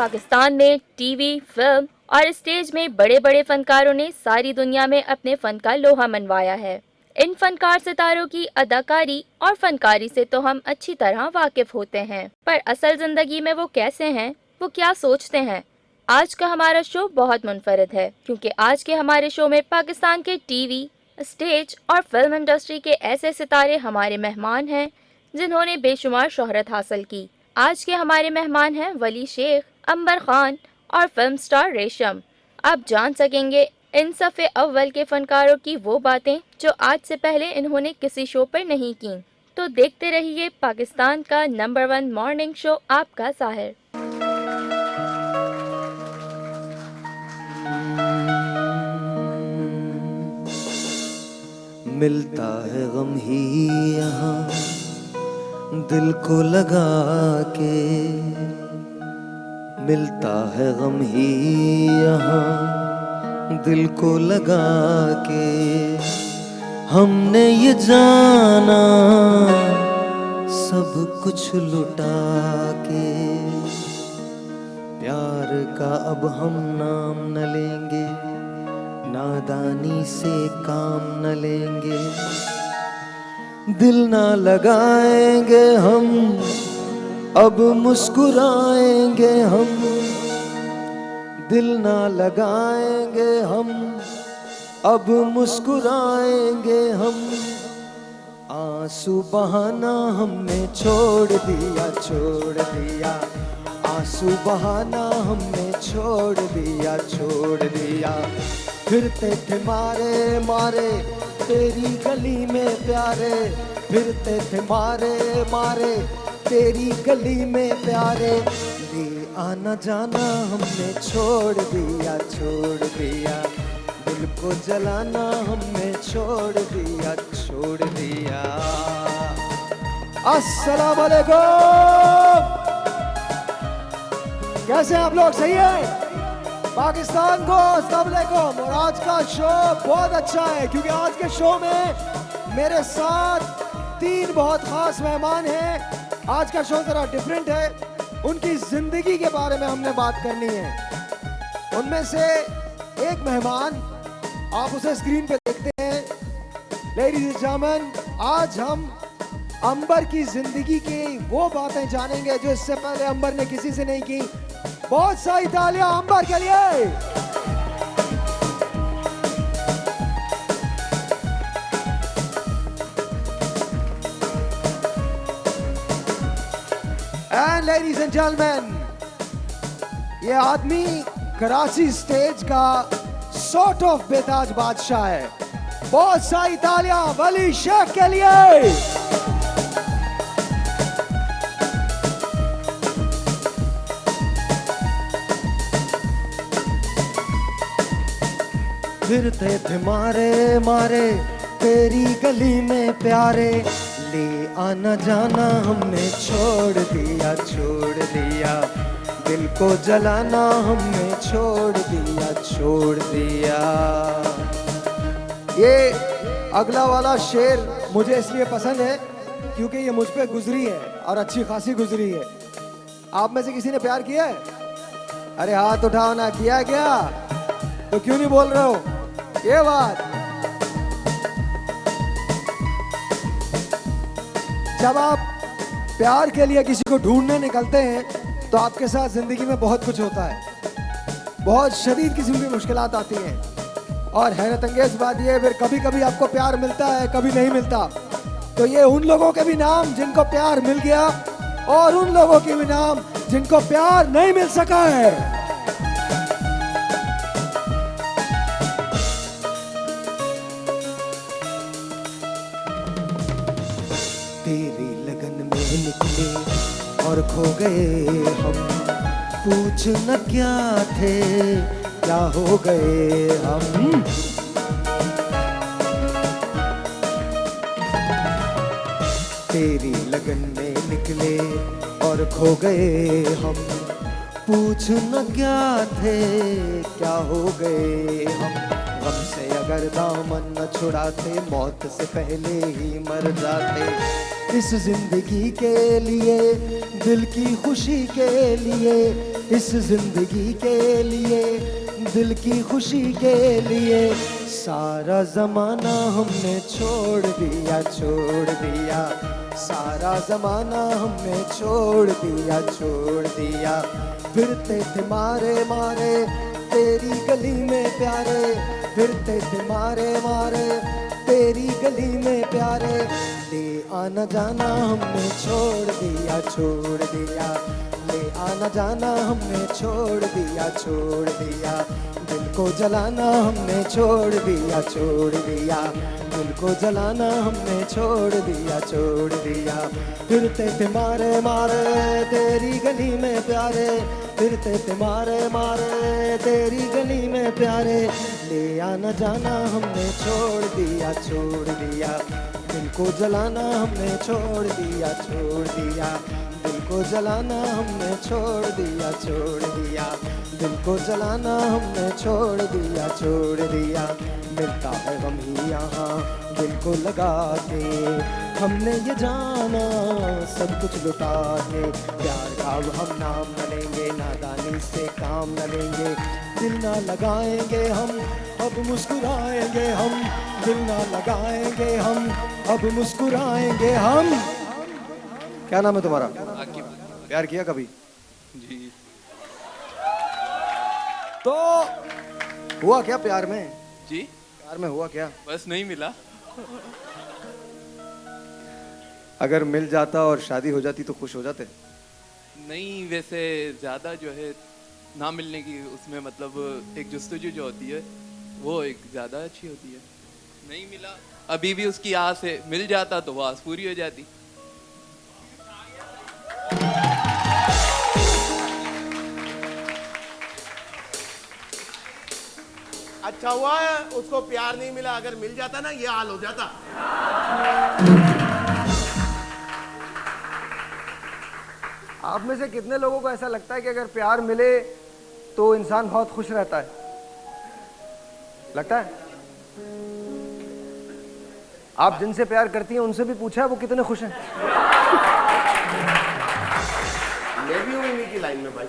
पाकिस्तान में TV, film और stage में बड़े बड़े फनकारों ने सारी दुनिया में अपने फन का लोहा मनवाया है। इन फनकार सितारों की अदाकारी और फनकारी से तो हम अच्छी तरह वाकिफ होते हैं, पर असल जिंदगी में वो कैसे हैं, वो क्या सोचते हैं? आज का हमारा शो बहुत मुनफरद है, क्योंकि आज के हमारे शो में पाकिस्तान के टीवी, स्टेज और फिल्म इंडस्ट्री के ऐसे सितारे हमारे मेहमान हैं जिन्होंने बेशुमार शोहरत हासिल की। आज के हमारे मेहमान हैं वली शेख, अंबर खान और फिल्म स्टार रेशम। आप जान सकेंगे इन सफ़े अव्वल के फनकारों की वो बातें जो आज से पहले इन्होंने किसी शो पर नहीं की। तो देखते रहिए पाकिस्तान का नंबर 1 मॉर्निंग शो आपका साहिर। मिलता है गम ही यहाँ दिल को लगा के, मिलता है गम ही यहाँ दिल को लगा के। हमने ये जाना सब कुछ लुटा के, प्यार का अब हम नाम न लेंगे, नादानी से काम न लेंगे, दिल ना लगाएंगे हम, अब मुस्कुराएंगे हम, दिल ना लगाएंगे हम, अब मुस्कुराएंगे हम। आंसू बहाना हमने छोड़ दिया, छोड़ दिया, आंसू बहाना हमने छोड़ दिया, छोड़ दिया। फिरते थे मारे मारे तेरी गली में प्यारे, फिरते थे मारे मारे तेरी गली में प्यारे, ले आना जाना हमने छोड़ दिया, छोड़ दिया, दिल को जलाना हमने छोड़ दिया, छोड़ दिया। अस्सलाम वालेकुम, कैसे आप लोग? सही है? पाकिस्तान को अस्सलाम वालेकुम। और आज का शो बहुत अच्छा है क्योंकि आज के शो में मेरे साथ 3 बहुत खास मेहमान हैं। आज का शो जरा डिफरेंट है, उनकी जिंदगी के बारे में हमने बात करनी है। उनमें से एक मेहमान आप उसे स्क्रीन पे देखते हैं। लेडीज एंड जेंटलमैन, आज हम अंबर की जिंदगी की वो बातें जानेंगे जो इससे पहले अंबर ने किसी से नहीं की। बहुत सारी तालियां अंबर के लिए। एंड लेडीज एंड जेंटलमैन, ये आदमी कराची स्टेज का सॉर्ट ऑफ बेताज बादशाह है। बहुत सारी तालियां वली शेख के लिए। फिरते थे मारे मारे तेरी गली में प्यारे, ले आना जाना हमने छोड़ दिया, छोड़ दिया, दिल को जलाना हमने छोड़ दिया, छोड़ दिया। ये अगला वाला शेर मुझे इसलिए पसंद है क्योंकि ये मुझ पे गुजरी है और अच्छी खासी गुजरी है। आप में से किसी ने प्यार किया है? अरे हाथ उठाओ ना। किया क्या? तो क्यों नहीं बोल रहे हो ये बात? जब आप प्यार के लिए किसी को ढूंढने निकलते हैं तो आपके साथ जिंदगी में बहुत कुछ होता है, बहुत शदीद किस्म की मुश्किलात आती हैं। और हैरत अंगेज बात यह है, फिर कभी कभी आपको प्यार मिलता है, कभी नहीं मिलता। तो ये उन लोगों के भी नाम जिनको प्यार मिल गया और उन लोगों के भी नाम जिनको प्यार नहीं मिल सका है। तेरी लगन में निकले और खो गए हम, पूछ न क्या थे क्या हो गए हम। तेरी लगन में निकले और खो गए हम, पूछ न क्या थे क्या हो गए हम। गम से अगर दामन न छुड़ाते, मौत से पहले ही मर जाते। इस जिंदगी के लिए, दिल की खुशी के लिए, इस जिंदगी के लिए, दिल की खुशी के लिए। सारा जमाना हमने छोड़ दिया, छोड़ दिया। सारा जमाना हमने छोड़ दिया, छोड़ दिया। फिरते थे मारे मारे तेरी गली में प्यारे, फिरते थे मारे मारे तेरी गली में प्यारे। ले आना जाना हमने छोड़ दिया, छोड़ दिया। ले आना जाना हमने छोड़ दिया, छोड़ दिया। दिल को जलाना हमने छोड़ दिया, छोड़ दिया। दिल को जलाना हमने छोड़ दिया, छोड़ दिया। फिरते थे मारे मारे तेरी गली में प्यारे, फिरते थे मारे मारे तेरी गली में प्यारे। ले आना जाना हमने छोड़ दिया, छोड़ दिया। दिल को जलाना हमने छोड़ दिया, छोड़ दिया। दिल को जलाना हमने छोड़ दिया, छोड़ दिया। दिल को जलाना हमने छोड़ दिया, छोड़ दिया। मिलता है गम ही यहाँ दिल को लगा के, हमने ये जाना सब कुछ लुटा है। प्यार का अब हम नाम न लेंगे, नादानी से काम न लेंगे। दिल ना लगाएंगे हम, अब मुस्कुराएंगे हम। दिल ना लगाएंगे हम, अब मुस्कुराएंगे हम। क्या नाम है तुम्हारा? आकिब। प्यार किया कभी? जी। तो हुआ क्या प्यार में? जी प्यार में हुआ क्या? बस नहीं मिला। अगर मिल जाता और शादी हो जाती तो खुश हो जाते? नहीं, वैसे ज़्यादा जो है ना मिलने की उसमें मतलब एक जुस्तजू जो होती है वो एक ज़्यादा अच्छी होती है। नहीं मिला, अभी भी उसकी आस है, मिल जाता तो वो आस पूरी हो जाती। अच्छा हुआ है उसको प्यार नहीं मिला, अगर मिल जाता ना ये हाल हो जाता। आप में से कितने लोगों को ऐसा लगता है कि अगर प्यार मिले तो इंसान बहुत खुश रहता है? लगता है? आप जिनसे प्यार करती हैं उनसे भी पूछा है वो कितने खुश हैं? मैं भी हूँ इन्हीं की लाइन में भाई।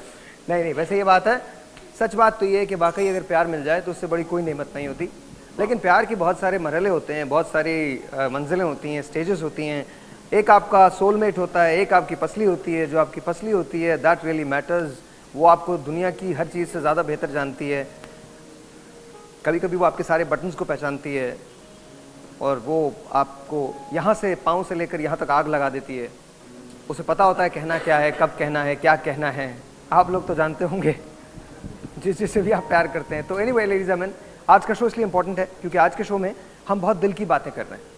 नहीं नहीं, वैसे ये बात है, सच बात तो ये है कि वाकई अगर प्यार मिल जाए तो उससे बड़ी कोई नेमत नहीं होती। लेकिन प्यार की बहुत सारे मरहले होते हैं, बहुत सारी मंजिलें होती हैं, स्टेजेस होती हैं। एक आपका सोलमेट होता है, एक आपकी पसली होती है। जो आपकी पसली होती है दैट रियली मैटर्स। वो आपको दुनिया की हर चीज़ से ज़्यादा बेहतर जानती है। कभी कभी वो आपके सारे बटन्स को पहचानती है और वो आपको यहाँ से पाँव से लेकर यहाँ तक आग लगा देती है। उसे पता होता है कहना क्या है, कब कहना है, क्या कहना है। आप लोग तो जानते होंगे जिससे भी आप प्यार करते हैं। तो एनीवे लेडीज एंड जेंटलमैन, आज का शो इसलिए इंपॉर्टेंट है क्योंकि आज के शो में हम बहुत दिल की बातें कर रहे हैं।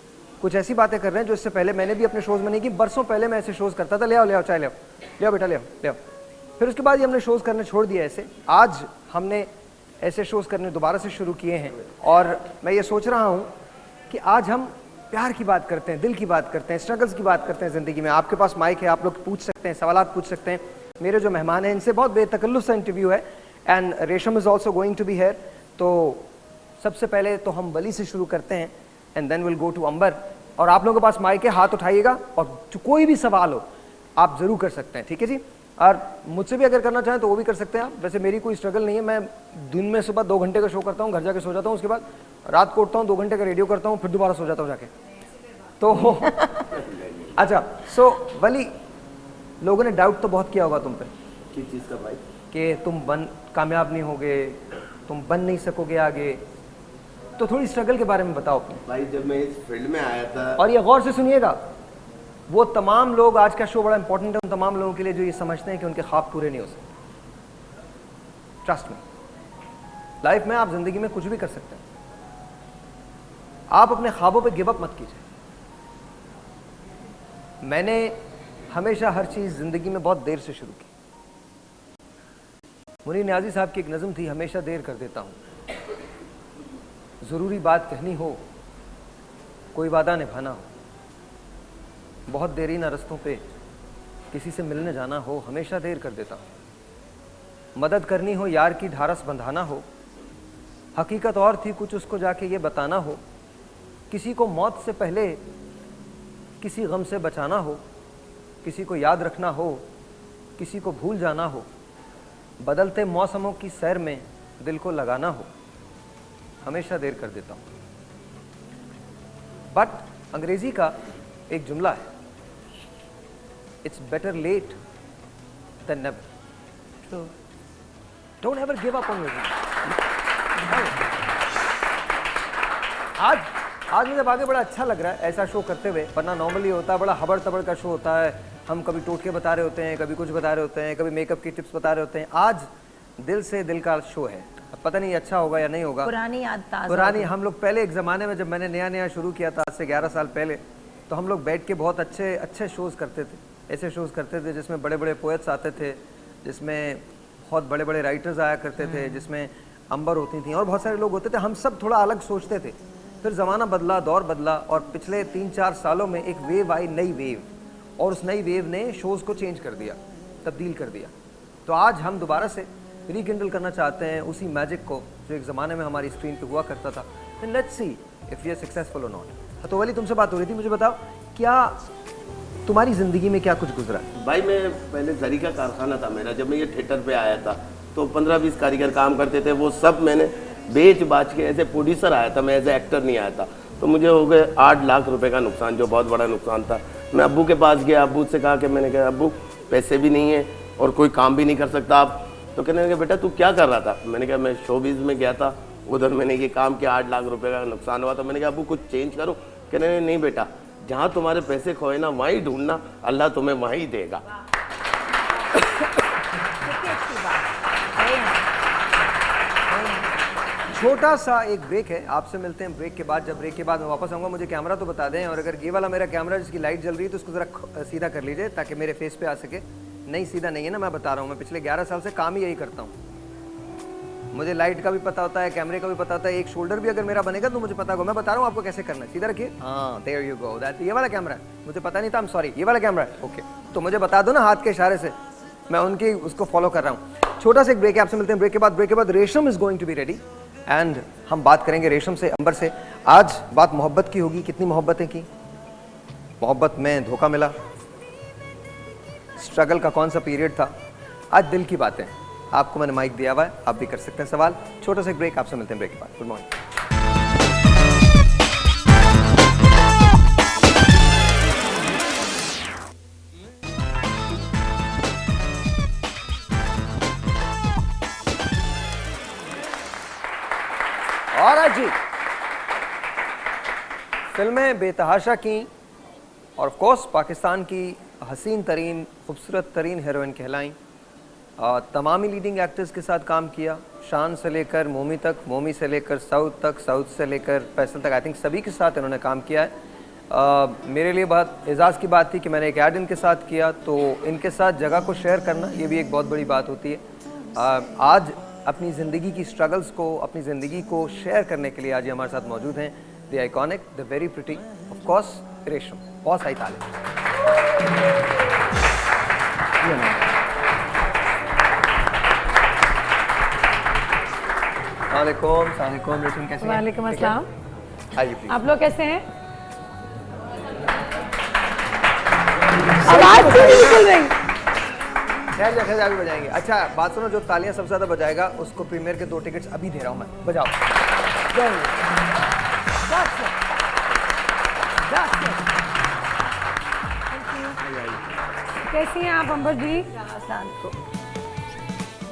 कुछ ऐसी बातें कर रहे हैं जो इससे पहले मैंने भी अपने शोज़ में नहीं की। बरसों पहले मैं ऐसे शोज़ करता था, ले आओ चाय ले आओ, ले आओ बेटा ले आओ ले आओ। फिर उसके बाद ये हमने शोज़ करने छोड़ दिया ऐसे। आज हमने ऐसे शोज़ करने दोबारा से शुरू किए हैं और मैं ये सोच रहा हूँ कि आज हम प्यार की बात करते हैं, दिल की बात करते हैं, स्ट्रगल्स की बात करते हैं ज़िंदगी में। आपके पास माइक है, आप लोग पूछ सकते हैं, सवालात पूछ सकते हैं। मेरे जो मेहमान हैं इनसे बहुत बेतकल्लुफ़ सा इंटरव्यू है and Resham is also going to be here. तो सबसे पहले तो हम वली से शुरू करते हैं and then will go to Amber. और आप लोगों के पास माइक है, हाथ उठाइएगा और जो कोई भी सवाल हो आप ज़रूर कर सकते हैं, ठीक है जी। और मुझसे भी अगर करना चाहें तो वो भी कर सकते हैं आप। वैसे मेरी कोई स्ट्रगल नहीं है, मैं दिन में सुबह 2 घंटे का शो करता हूँ, घर जाके सो जाता हूँ, उसके बाद रात को उठता हूँ, 2 घंटे का रेडियो करता हूँ, फिर दोबारा सो जाता हूँ जाके। तो अच्छा, सो वली, लोगों ने डाउट तो बहुत किया होगा तुम पे। किस चीज़ का भाई? कि तुम कामयाब नहीं होगे, तुम बन नहीं सकोगे आगे। तो थोड़ी स्ट्रगल के बारे में बताओ अपने। भाई जब मैं इस फील्ड में आया था, और ये गौर से सुनिएगा, वो तमाम लोग, आज का शो बड़ा इंपॉर्टेंट है उन तमाम लोगों के लिए जो ये समझते हैं कि उनके ख्वाब पूरे नहीं हो सकते। ट्रस्ट में, लाइफ में आप जिंदगी में कुछ भी कर सकते हैं। आप अपने ख्वाबों पे गिव अप मत कीजिए। मैंने हमेशा हर चीज़ ज़िंदगी में बहुत देर से शुरू की। मुनीर न्याजी साहब की एक नज़म थी, हमेशा देर कर देता हूँ। ज़रूरी बात कहनी हो, कोई वादा निभाना हो, बहुत देरी ना रस्तों पे किसी से मिलने जाना हो, हमेशा देर कर देता हूँ। मदद करनी हो, यार की ढारस बंधाना हो, हकीकत और थी कुछ उसको जाके ये बताना हो, किसी को मौत से पहले किसी गम से बचाना हो, किसी को याद रखना हो, किसी को भूल जाना हो, बदलते मौसमों की सैर में दिल को लगाना हो, हमेशा देर कर देता हूँ। बट अंग्रेजी का एक जुमला है, it's better late than never. Don't ever give up on your dream. आज मुझे आगे बड़ा अच्छा लग रहा है ऐसा शो करते हुए, वरना नॉर्मली होता है बड़ा हबड़ तबड़ का शो होता है, हम कभी टोटके बता रहे होते हैं, कभी कुछ बता रहे होते हैं, कभी मेकअप की टिप्स बता रहे होते हैं। आज दिल से दिल का शो है, अब पता नहीं अच्छा होगा या नहीं होगा। पुरानी याद ताज़ा पुरानी, हम लोग पहले एक ज़माने में जब मैंने नया शुरू किया था आज से 11 साल पहले, तो हम लोग बैठ के बहुत अच्छे शोज़ करते थे, ऐसे शोज़ करते थे जिसमें बड़े बड़े पोएट्स आते थे, जिसमें बहुत बड़े बड़े राइटर्स आया करते थे, जिसमें अंबर होती थी और बहुत सारे लोग होते थे। हम सब थोड़ा अलग सोचते थे। फिर ज़माना बदला, दौर बदला और पिछले 3-4 सालों में एक वेव आई, नई वेव, और उस नई वेव ने शोज़ को चेंज कर दिया, तब्दील कर दिया। तो आज हम दोबारा से रिकिंडल करना चाहते हैं उसी मैजिक को जो एक ज़माने में हमारी स्क्रीन पे हुआ करता था। Let's see if we are successful और नॉट। तो वली, तुमसे बात हो रही थी, मुझे बताओ क्या तुम्हारी ज़िंदगी में क्या कुछ गुजरा? भाई मैं पहले जरी का कारखाना था मेरा, जब मैं ये थिएटर पे आया था तो 15-20 कारीगर काम करते थे, वो सब मैंने बेच बाच के, ऐसे प्रोड्यूसर आया था मैं, एज ए एक्टर नहीं आया था। तो मुझे हो गए 8 लाख रुपए का नुकसान, जो बहुत बड़ा नुकसान था। मैं अब्बू के पास गया, अब्बू से कहा कि मैंने कहा अब्बू पैसे भी नहीं है और कोई काम भी नहीं कर सकता आप। तो कहने लगे बेटा तू क्या कर रहा था? मैंने कहा मैं शोबिज़ में गया था, उधर मैंने ये काम किया, 8 लाख रुपए का नुकसान हुआ। तो मैंने कहा अब्बू कुछ चेंज करो। कहने लगे नहीं बेटा, जहाँ तुम्हारे पैसे खोए ना वहीं ढूंढना, अल्लाह तुम्हें वहीं देगा। छोटा सा एक ब्रेक है, आपसे मिलते हैं ब्रेक के बाद। जब ब्रेक के बाद मैं वापस आऊँगा, मुझे कैमरा तो बता दें, और अगर ये वाला मेरा कैमरा जिसकी लाइट जल रही है तो उसको ज़रा सीधा कर लीजिए ताकि मेरे फेस पे आ सके। नहीं सीधा नहीं है ना, मैं बता रहा हूँ, मैं पिछले 11 साल से काम ही यही करता हूँ। मुझे लाइट का भी पता होता है, कैमरे का भी पता होता है, एक शोल्डर भी अगर मेरा बनेगा तो मुझे पता होगा। मैं बता रहा हूँ आपको कैसे करना है। सीधा रखिए, हाँ देयर यू गो, दैट ये वाला कैमरा है, मुझे पता नहीं था, आई एम सॉरी, ये वाला कैमरा है, ओके। तो मुझे बता दो ना हाथ के इशारे से, मैं उनकी उसको फॉलो कर रहा हूँ। छोटा सा एक ब्रेक है, आपसे मिलते हैं ब्रेक के बाद। ब्रेक के बाद Resham is going to be ready and हम बात करेंगे रेशम से, अंबर से। आज बात मोहब्बत की होगी, कितनी मोहब्बतें की, मोहब्बत में धोखा मिला, स्ट्रगल का कौन सा पीरियड था, आज दिल की बातें। आपको मैंने माइक दिया हुआ है, आप भी कर सकते हैं सवाल। छोटा सा एक ब्रेक, आपसे मिलते हैं ब्रेक के बाद। Good morning. और आज जी फिल्में बेतहाशा की और ऑफ कोर्स पाकिस्तान की हसीन तरीन, खूबसूरत तरीन हीरोइन कहलाई। तमामी लीडिंग एक्टर्स के साथ काम किया, शान से लेकर मोमी तक, मोमी से लेकर साउथ तक, साउथ से लेकर फैसल तक, आई थिंक सभी के साथ इन्होंने काम किया है। मेरे लिए बहुत एजाज़ की बात थी कि मैंने एक ऐड इनके साथ किया, तो इनके साथ जगह को शेयर करना ये भी एक बहुत बड़ी बात होती है। आज अपनी ज़िंदगी की स्ट्रगल्स को, अपनी ज़िंदगी को शेयर करने के लिए आज ये हमारे साथ मौजूद हैं। The iconic, the very pretty, of course रेशम। बहुत सही ताले। वालेकुम, रेशम कैसे हैं? वालेकुम अस्सलाम। आइए प्लीज। आप लोग कैसे हैं? आवाज क्यों नहीं निकल रही? खैर अभी बजाएंगे। अच्छा बात सुनो, जो तालियां सबसे ज्यादा बजाएगा उसको प्रीमियर के 2 टिकट्स अभी दे रहा हूं मैं, बजाओ। कैसी हैं आप Amber ji?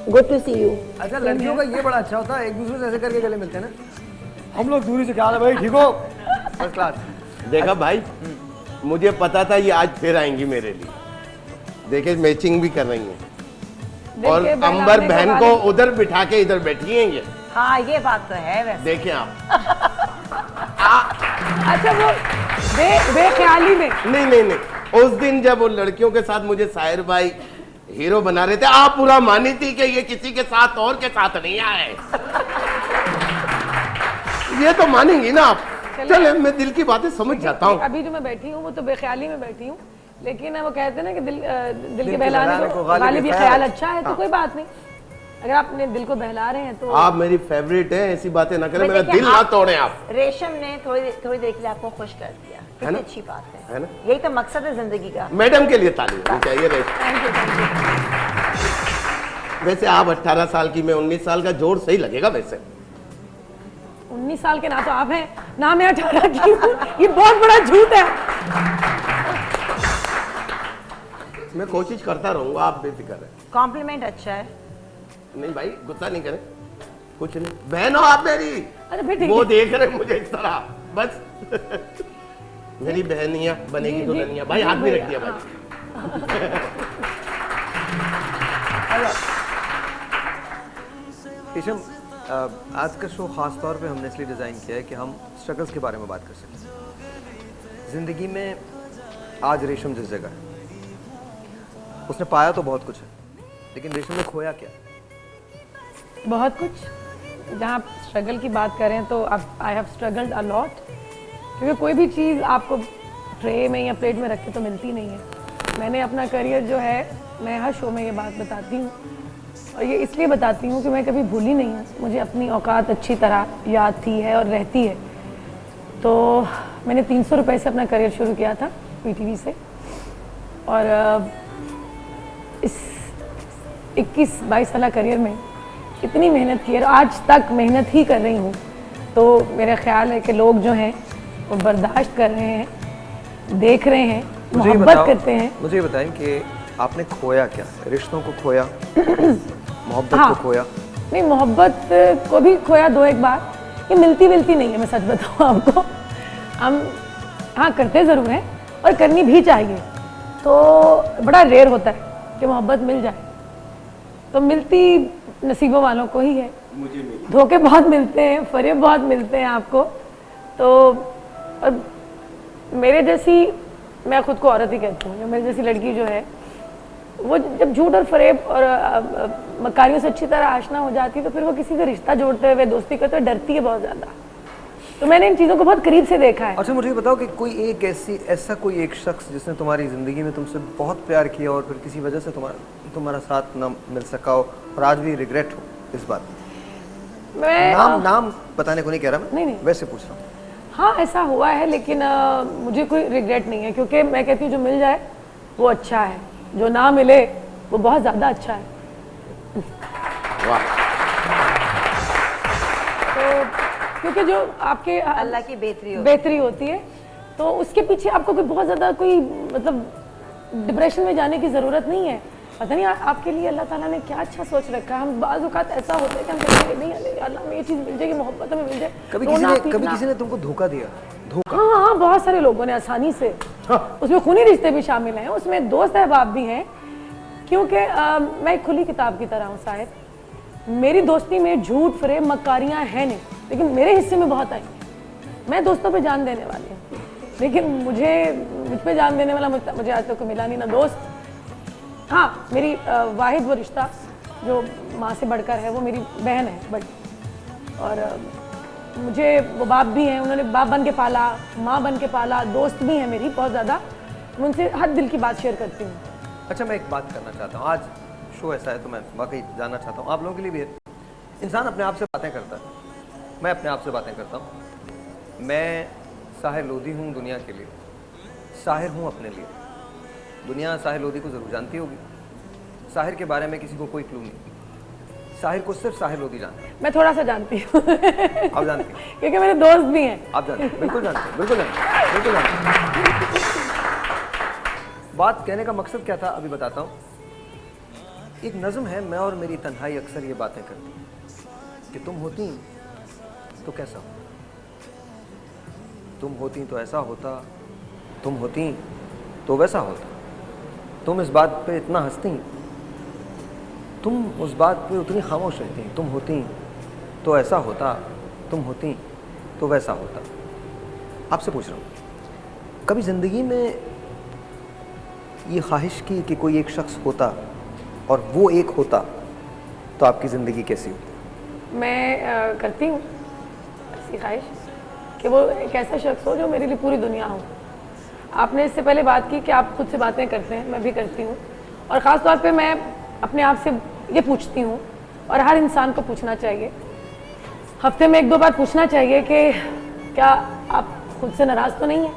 Good to see you. अच्छा लड़कियों का ये बड़ा अच्छा होता है, एक दूसरे से ऐसे करके गले मिलते हैं ना। हम लोग दूरी से क्या हाल है भाई, ठीक हो? First class. देखा भाई, मुझे पता था ये आज फिर आएंगी मेरे लिए। देखे मैचिंग भी कर रही हैं और अंबर बहन को उधर बिठा के इधर बैठी हैं ये। हाँ ये बात तो है वैसे। देखें आप। अच्छा वो बेख्याली में नहीं, उस दिन जब वो लड़कियों के साथ मुझे साहिर भाई हीरो बना रहे थे, आप पूरा मानी थी कि ये किसी के साथ और के साथ नहीं आए। ये तो मानेंगी ना आप। चले, मैं दिल की बातें समझ जाता हूँ। अभी जो मैं बैठी हूँ वो तो बेख्याली में बैठी हूँ, लेकिन वो कहते हैं ना कि दिल के बहलाने को गालिब भी ख्याल अच्छा है, तो कोई बात नहीं। अगर आप अपने दिल को बहला रहे हैं तो आप मेरी फेवरेट है, ऐसी बातें ना करें, मेरा दिल ना तोड़े आप। रेशम ने थोड़ी देर के लिए आपको खुश कर दिया, कितनी अच्छी बात है ना? यही तो मकसद है जिंदगी का। मैडम के लिए ताली होनी चाहिए रेशम। वैसे आप 18 साल की, मैं 19 साल का, जोड़ सही लगेगा वैसे। 19 साल के ना तो आप हैं ना मैं 18 की हूँ, ये बहुत बड़ा झूठ है। मैं कोशिश करता रहूंगा, आप बेफिक्र है। कॉम्प्लीमेंट अच्छा है। नहीं भाई, गुस्सा नहीं करें, कुछ नहीं। बहन हो आप मेरी। अरे फिर ठीक वो है। देख रहे मुझे इस तरह, बस। मेरी बहनिया बनेगी दुल्हनिया। भाई हाथ भी रख दिया भाई। ईशम, आज का शो ख़ास तौर पे हमने इसलिए डिज़ाइन किया है कि हम स्ट्रगल्स के बारे में बात कर सकें। ज़िंदगी में आज रेशम जिस जगह है, उसने पाया तो बहुत कुछ है, लेकिन रेशम ने खोया क्या? बहुत कुछ। जहाँ आप स्ट्रगल की बात करें तो I have struggled a lot, क्योंकि कोई भी चीज़ आपको ट्रे में या प्लेट में रख के तो मिलती नहीं है। मैंने अपना करियर जो है, मैं हर शो में ये बात बताती हूँ, और ये इसलिए बताती हूँ कि मैं कभी भूली नहीं हूँ। मुझे अपनी औकात अच्छी तरह याद थी है और रहती है। तो मैंने 300 रुपये से अपना करियर शुरू किया था PTV से, और इस 21-22 साल करियर में इतनी मेहनत की है, और आज तक मेहनत ही कर रही हूँ। तो मेरा ख्याल है कि लोग जो हैं वो बर्दाश्त कर रहे हैं, देख रहे हैं, मोहब्बत करते हैं। मुझे ये बताएं कि आपने खोया क्या? रिश्तों को खोया, मोहब्बत हाँ। को खोया? नहीं, मोहब्बत को भी खोया 2-1 बार। ये मिलती नहीं है, मैं सच बताऊँ आपको। हम हाँ करते ज़रूर हैं, और करनी भी चाहिए। तो बड़ा रेयर होता है कि मोहब्बत मिल जाए, तो मिलती नसीबों वालों को ही है। मुझे मिली। धोखे बहुत मिलते हैं, फरेब बहुत मिलते हैं आपको। तो और मेरे जैसी, मैं खुद को औरत ही कहती हूँ, मेरी जैसी लड़की जो है, वो जब झूठ और फरेब और मकारियों से अच्छी तरह आशना हो जाती है, तो फिर वो किसी से रिश्ता जोड़ते हुए दोस्ती करते हुए डरती है बहुत ज़्यादा। तो मैंने इन चीज़ों को बहुत करीब से देखा है। अच्छा, मुझे ये बताओ कि कोई एक ऐसा कोई एक शख्स जिसने तुम्हारी ज़िंदगी में तुमसे बहुत प्यार किया और फिर किसी वजह से तुम्हारा साथ ना मिल सका हो, और आज भी रिग्रेट हो इस बात? मैं नाम बताने को नहीं कह रहा मैं, नहीं। वैसे पूछ रहा हूँ। हाँ, ऐसा हुआ है, लेकिन मुझे कोई रिग्रेट नहीं है, क्योंकि मैं कहती हूँ जो मिल जाए वो अच्छा है, जो ना मिले वो बहुत ज़्यादा अच्छा है। वाह। तो क्योंकि जो आपके अल्लाह की बेहतरी होती है, तो उसके पीछे आपको कोई बहुत ज़्यादा कोई मतलब डिप्रेशन में जाने की ज़रूरत नहीं है। पता नहीं आपके लिए अल्लाह ताला ने क्या अच्छा सोच रखा है। हम बाज़ औक़ात ऐसा होता है कि हम कहते हैं नहीं अल्लाह में ये चीज़ मिल जाएगी, मोहब्बत में मिल जाए। कभी किसी ने तुमको धोखा दिया? हाँ, बहुत सारे लोगों ने आसानी से। उसमें खूनी रिश्ते भी शामिल हैं, उसमें दोस्त अहबाब भी हैं, क्योंकि मैं एक खुली किताब की तरह हूँ शायद। मेरी दोस्ती में झूठ फरेब मकारियाँ हैं नहीं, लेकिन मेरे हिस्से में बहुत आई। मैं दोस्तों पे जान देने वाली हूँ, लेकिन मुझ पे जान देने वाला मुझे आज तक कोई मिला नहीं, ना दोस्त। हाँ, मेरी वाहिद वो रिश्ता जो माँ से बढ़कर है, वो मेरी बहन है बट। और मुझे वो बाप भी हैं, उन्होंने बाप बन के पाला, माँ बन के पाला, दोस्त भी हैं मेरी बहुत ज़्यादा। मैं उनसे हर दिल की बात शेयर करती हूँ। अच्छा, मैं एक बात करना चाहता हूँ। आज शो ऐसा है तो मैं वाकई जानना चाहता हूँ, आप लोगों के लिए भी है। इंसान अपने आप से बातें करता है, मैं अपने आप से बातें करता हूँ। मैं साहिर लोधी हूँ दुनिया के लिए, साहिर हूँ अपने लिए। दुनिया साहिर लोधी को ज़रूर जानती होगी। साहिर के बारे में किसी को कोई क्लू नहीं। साहिर को सिर्फ साहिर लोधी जानते हैं। मैं थोड़ा सा जानती हूँ। आप जानती हैं? क्योंकि मेरे दोस्त भी हैं। आप जानते हैं? बिल्कुल जानते हैं, बिल्कुल जानते हैं, बिल्कुल जानते हैं। बात कहने का मकसद क्या था अभी बताता हूँ। एक नज़म है, मैं और मेरी तन्हाई अक्सर ये बातें करती कि तुम होती तो कैसा हो, तुम होती तो ऐसा होता, तुम होती तो वैसा होता, तुम इस बात पे इतना हंसती, तुम उस बात पे उतनी खामोश रहती, तुम होती तो ऐसा होता, तुम होती तो वैसा होता। आपसे पूछ रहा हूँ, कभी ज़िंदगी में ये ख्वाहिश की कि कोई एक शख्स होता और वो एक होता तो आपकी ज़िंदगी कैसी होती? मैं करती हूँ ऐसी ख्वाहिश कि वो एक ऐसा शख्स हो जो मेरे लिए पूरी दुनिया हो। आपने इससे पहले बात की कि आप खुद से बातें करते हैं, मैं भी करती हूँ, और ख़ास तौर पे मैं अपने आप से ये पूछती हूँ, और हर इंसान को पूछना चाहिए, हफ्ते में 1-2 बार पूछना चाहिए कि क्या आप खुद से नाराज़ तो नहीं हैं,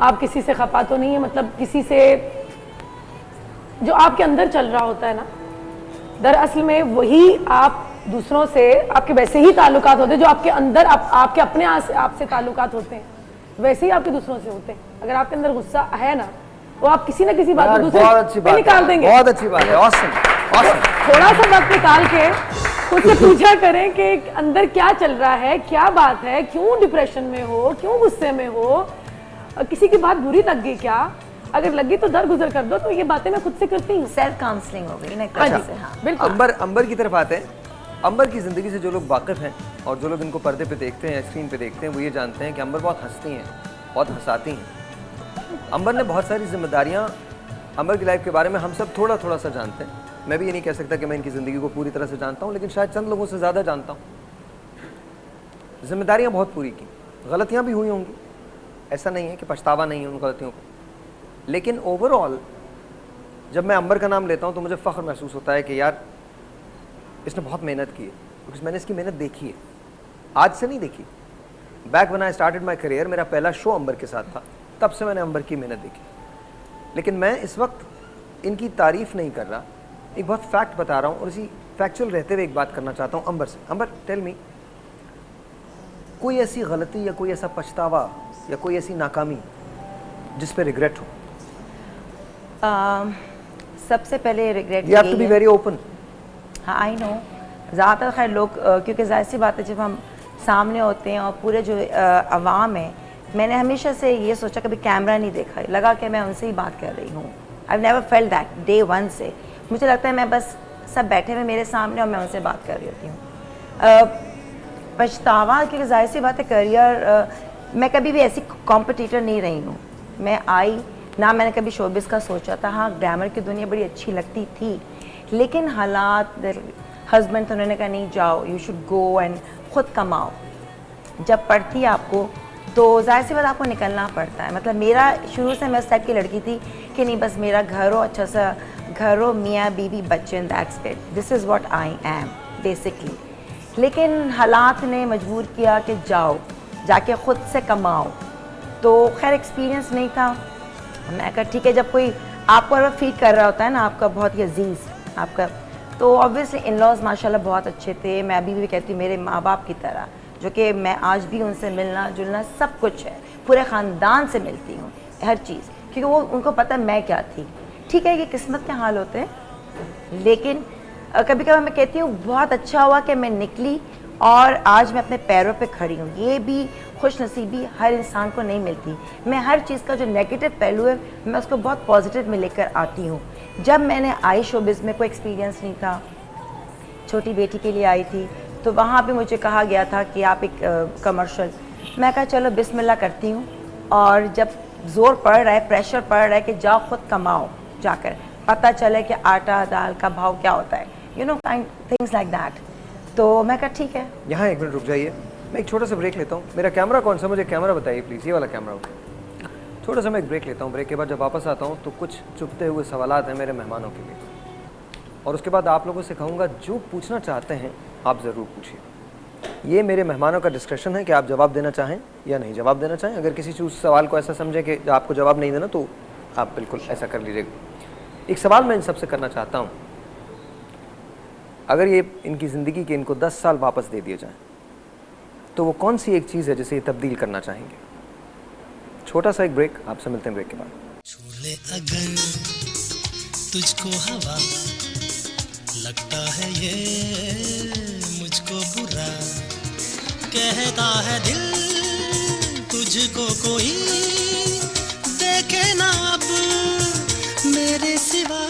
आप किसी से खफा तो नहीं है, मतलब किसी से जो आपके अंदर चल रहा होता है ना, दरअसल में वही आप दूसरों से आपके वैसे ही ताल्लुकात होते हैं जो आपके अंदर आपके अपने आपसे ताल्लुकात होते हैं, वैसे ही आपके दूसरों से होते हैं। अगर आपके अंदर गुस्सा है ना तो आप किसी ना किसी बात को दूसरे पे निकाल देंगे। बहुत अच्छी बात है, ऑसम ऑसम। थोड़ा सा वक्त निकाल के खुद से पूछा करें कि अंदर क्या चल रहा है, क्या बात है, क्यों डिप्रेशन में हो, क्यों गुस्से में हो, किसी की बात बुरी लग गई क्या, अगर लगी तो दरगुजर कर दो। तो ये बातें मैं खुद से करती हूँ। सेल्फ काउंसलिंग हो गई ना एक हाँ तरह जी, से। हाँ बिल्कुल। अंबर की तरफ आते हैं। अंबर की ज़िंदगी से जो लोग वाकिफ़ हैं और जो लोग इनको पर्दे पे देखते हैं, स्क्रीन पे देखते हैं, वो ये जानते हैं कि अंबर बहुत हंसती हैं, बहुत हंसाती हैं। अंबर ने बहुत सारी जिम्मेदारियाँ, अंबर की लाइफ के बारे में हम सब थोड़ा थोड़ा सा जानते हैं। मैं भी ये नहीं कह सकता कि मैं इनकी ज़िंदगी को पूरी तरह से जानता हूँ, लेकिन शायद चंद लोगों से ज़्यादा जानता हूँ। जिम्मेदारियाँ बहुत पूरी की, गलतियाँ भी हुई होंगी, ऐसा नहीं है कि पछतावा नहीं है उन गलतियों को, लेकिन ओवरऑल जब मैं अंबर का नाम लेता हूँ तो मुझे फ़ख्र महसूस होता है कि यार इसने बहुत मेहनत की है, क्योंकि मैंने इसकी मेहनत देखी है, आज से नहीं देखी। Back when I started my career, मेरा पहला शो अंबर के साथ था, तब से मैंने अंबर की मेहनत देखी। लेकिन मैं इस वक्त इनकी तारीफ़ नहीं कर रहा, एक बहुत फैक्ट बता रहा हूँ, और इसी फैक्चुअल रहते हुए एक बात करना चाहता हूँ अंबर से। अंबर, टेल मी, कोई ऐसी गलती या कोई ऐसा पछतावा या कोई ऐसी नाकामी जिस पे रिग्रेट हो? सबसे पहले regret you have to be very open. हाँ आई नो, ज़्यादातर खैर लोग क्योंकि जाहिर सी बात है जब हम सामने होते हैं और पूरे जो अवाम है, मैंने हमेशा से ये सोचा कभी कैमरा नहीं देखा, लगा कि मैं उनसे ही बात कर रही हूँ। I never felt that day one से। मुझे लगता है मैं बस सब बैठे हुए मेरे सामने और मैं उनसे बात कर रही होती हूँ। पछतावा, क्योंकि जाहिर सी बात है करियर, मैं कभी भी ऐसी कॉम्पिटिटर नहीं रही हूँ। मैं आई ना, मैंने कभी शोबिस का सोचा था। हाँ, ग्लैमर की दुनिया बड़ी अच्छी लगती थी, लेकिन हालात, हस्बैंड तो उन्होंने कहा नहीं जाओ, यू शुड गो एंड ख़ुद कमाओ। जब पढ़ती आपको तो जाहिर सी बात आपको निकलना पड़ता है। मतलब मेरा शुरू से मैं उस टाइप की लड़की थी कि नहीं बस मेरा घर हो, अच्छा सा घर हो, मियाँ बीवी बच्चे, and that's it, this is what I am basically. लेकिन हालात ने मजबूर किया कि जाओ, जाके ख़ुद से कमाओ। तो खैर एक्सपीरियंस नहीं था। मैं कहा ठीक है, जब कोई आपको फीड कर रहा होता है ना, आपका बहुत ही अजीज़ आपका, तो ऑब्वियसली इन लॉज माशाल्लाह बहुत अच्छे थे। मैं अभी भी कहती हूँ मेरे माँ बाप की तरह, जो कि मैं आज भी उनसे मिलना जुलना सब कुछ है, पूरे ख़ानदान से मिलती हूँ हर चीज़, क्योंकि वो उनको पता मैं क्या थी। ठीक है, ये किस्मत के हाल होते हैं, लेकिन कभी कभी मैं कहती हूँ बहुत अच्छा हुआ कि मैं निकली और आज मैं अपने पैरों पे खड़ी हूँ। ये भी खुशनसीबी हर इंसान को नहीं मिलती। मैं हर चीज़ का जो नेगेटिव पहलू है मैं उसको बहुत पॉजिटिव में लेकर आती हूँ। जब मैंने आई शोबिज़ में कोई एक्सपीरियंस नहीं था, छोटी बेटी के लिए आई थी, तो वहाँ पे मुझे कहा गया था कि आप एक कमर्शियल, मैं कहा चलो बिस्मिल्लाह करती हूँ। और जब ज़ोर पड़ रहा है, प्रेशर पड़ रहा है कि जाओ ख़ुद कमाओ, जाकर पता चले कि आटा दाल का भाव क्या होता है, you know kind things like that. तो मैं कहा ठीक है। यहाँ एक मिनट रुक जाइए, मैं एक छोटा सा ब्रेक लेता हूँ। मेरा कैमरा कौन सा, मुझे कैमरा बताइए प्लीज़, ये वाला कैमरा हो। छोटा सा मैं एक ब्रेक लेता हूँ। ब्रेक के बाद जब वापस आता हूँ तो कुछ चुभते हुए सवालात हैं मेरे मेहमानों के लिए, और उसके बाद आप लोगों से कहूँगा जो पूछना चाहते हैं आप ज़रूर पूछिए। ये मेरे मेहमानों का डिस्क्रिप्शन है कि आप जवाब देना चाहें या नहीं जवाब देना चाहें। अगर किसी चीज़ सवाल को ऐसा समझें कि आपको जवाब नहीं देना तो आप बिल्कुल ऐसा कर लीजिएगा। एक सवाल मैं इन सबसे करना चाहता हूँ, अगर ये इनकी ज़िंदगी के इनको 10 साल वापस दे दिए जाएं तो वो कौन सी एक चीज़ है जिसे ये तब्दील करना चाहेंगे? छोटा सा एक ब्रेक, आपसे मिलते हैं ब्रेक के बाद। छूले अगर तुझको हवा, लगता है ये मुझको बुरा, कहता है दिल तुझको कोई देखे ना अब मेरे सिवा।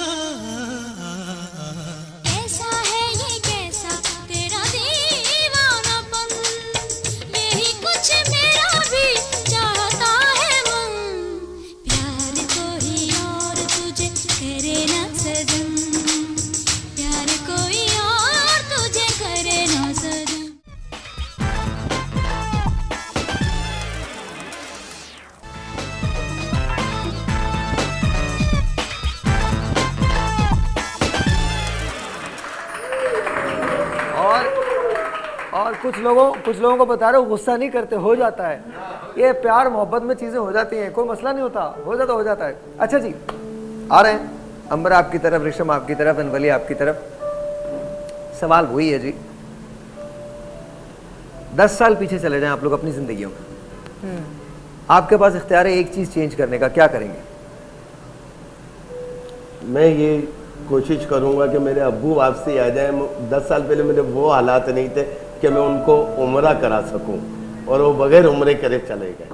और कुछ लोगों को बता रहे हो गुस्सा नहीं करते, हो जाता है। ये प्यार मोहब्बत में चीज़ें हो जाती हैं, कोई मसला नहीं होता, हो जाता है। अच्छा जी, आ रहे हैं अंबर आपकी तरफ, रेशम आपकी तरफ, अनवली आपकी तरफ। सवाल वही है जी, 10 साल पीछे चले जाएं आप लोग अपनी जिंदगियों में, आपके पास इख्तियार है एक चीज चेंज करने का, क्या करेंगे? मैं ये कोशिश करूंगा कि मेरे अब्बू वापसी आ जाए। 10 साल पहले मेरे वो हालात नहीं थे कि मैं उनको उम्रा करा सकूं, और वो बगैर उम्रे करे चले गए।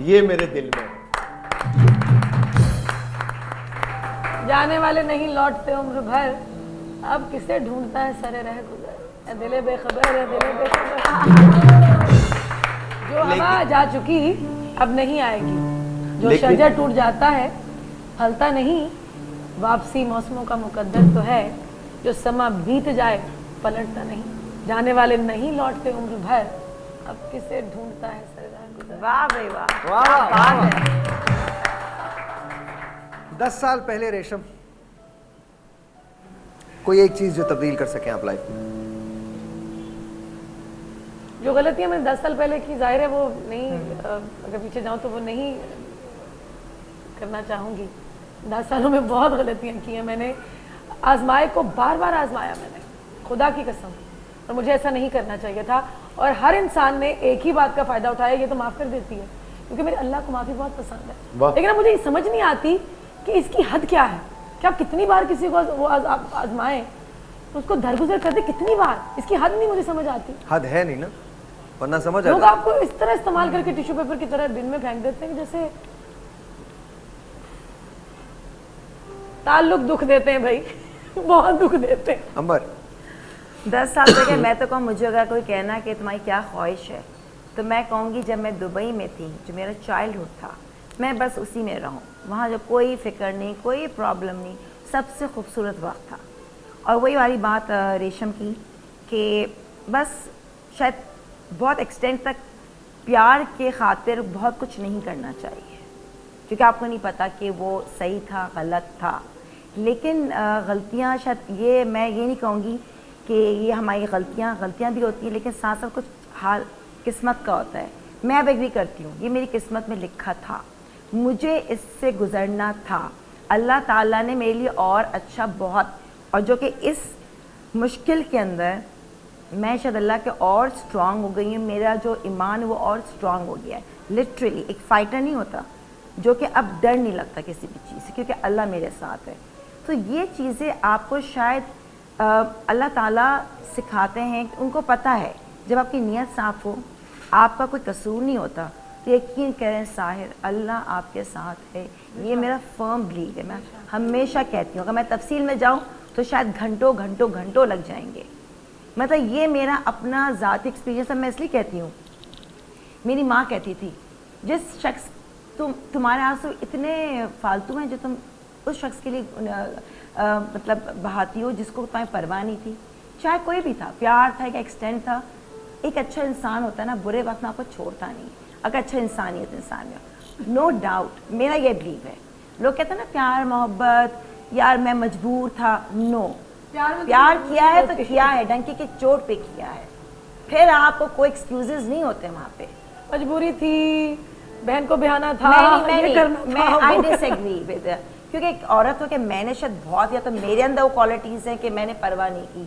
ये मेरे दिल में है। जाने वाले नहीं लौटते उम्र भर, अब किसे ढूंढता है सरे रह गुजर, ए दिले बेखबर है दिले बेखबर। जो हवा जा चुकी अब नहीं आएगी, जो शजर टूट जाता है फलता नहीं, वापसी मौसमों का मुकद्दर तो है, जो समा बीत जाए पलटता नहीं। जाने वाले नहीं लौटते उम्र भर, अब किसे ढूंढता है सरे रह गुजर। वाह भाई वाह, वाह, क्या बात है। 10 साल पहले रेशम, कोई एक चीज जो तब्दील कर सकें आप लाइफ में? जो गलतियां मैंने 10 साल पहले की, जाहिर है वो नहीं, अगर पीछे जाऊं तो वो नहीं करना चाहूंगी। 10 सालों में बहुत गलतियां की हैं मैंने, आजमाए को बार बार आजमाया मैंने, खुदा की कसम, और मुझे ऐसा नहीं करना चाहिए था। और हर इंसान ने एक ही बात का फ़ायदा उठाया, ये तो माफ़ कर देती है, क्योंकि मेरे अल्लाह को माफ़ी बहुत पसंद है। लेकिन अब मुझे समझ नहीं आती कि इसकी हद क्या है, कि आप कितनी बार किसी को वो आजमाएं तो उसको दरगुजर कर दे, कितनी बार, इसकी हद नहीं मुझे समझ आती। हद है नहीं ना, वरना समझ आ लोग जाता। आपको इस तरह इस्तेमाल करके टिश्यू पेपर की तरह बिन में फेंक देते हैं कि जैसे ताल्लुक दुख देते हैं भाई, बहुत दुख देते हैं। अंबर, 10 साल तक मैं तो कहूँ, मुझे अगर कोई कहना कि तुम्हारी क्या ख्वाहिश है, तो मैं कहूँगी जब मैं दुबई में थी, जो मेरा चाइल्डहुड था, मैं बस उसी में रहूँ, वहाँ जो कोई फ़िक्र नहीं, कोई प्रॉब्लम नहीं, सबसे खूबसूरत वक्त था। और वही वाली बात रेशम की कि बस शायद बहुत एक्सटेंट तक प्यार के खातिर बहुत कुछ नहीं करना चाहिए, क्योंकि आपको नहीं पता कि वो सही था गलत था। लेकिन गलतियाँ शायद ये, मैं ये नहीं कहूँगी कि ये हमारी गलतियाँ भी होती हैं, लेकिन साथ साथ कुछ हाल किस्मत का होता है। मैं अब एग्री करती हूँ, ये मेरी किस्मत में लिखा था, मुझे इससे गुज़रना था, अल्लाह ताला ने मेरे लिए और अच्छा बहुत, और जो कि इस मुश्किल के अंदर मैं शायद अल्लाह के और स्ट्रांग हो गई हूँ, मेरा जो ईमान है वो और स्ट्रांग हो गया है। लिटरली एक फ़ाइटर नहीं होता जो कि अब डर नहीं लगता किसी भी चीज़ से, क्योंकि अल्लाह मेरे साथ है। तो ये चीज़ें आपको शायद अल्लाह ताला सिखाते हैं, उनको पता है जब आपकी नीयत साफ़ हो, आपका कोई कसूर नहीं होता, तो यकीन करें साहिर, अल्लाह आपके साथ है। ये मेरा फर्म बिलीव है, मैं हमेशा कहती हूँ। अगर मैं तफसील में जाऊँ तो शायद घंटों घंटों घंटों लग जाएंगे। मतलब ये मेरा अपना ज़ाती एक्सपीरियंस है, मैं इसलिए कहती हूँ। मेरी माँ कहती थी, जिस शख्स तुम्हारे आंसू इतने फालतू हैं जो तुम उस शख्स के लिए मतलब बहाती हो जिसको तुम्हें परवाह नहीं थी, चाहे कोई भी था, प्यार था, एक एक्सटेंड था। एक अच्छा इंसान होता है ना, बुरे वक्त में आपको छोड़ता नहीं, अगर अच्छा इंसानियत इंसान में, नो डाउट मेरा ये बिलीव है। लोग कहते हैं ना प्यार मोहब्बत, यार मैं मजबूर था, नो, प्यार किया है तो किया है, डंकी की चोट पे किया है, फिर आपको कोई एक्सक्यूजेज नहीं होते वहाँ पे। मजबूरी थी, बहन को बहाना था, मैं आई डिसएग्री विद, क्योंकि एक औरत हो के मैंने शायद बहुत, या तो मेरे अंदर वो क्वालिटीज़ हैं कि मैंने परवाह नहीं की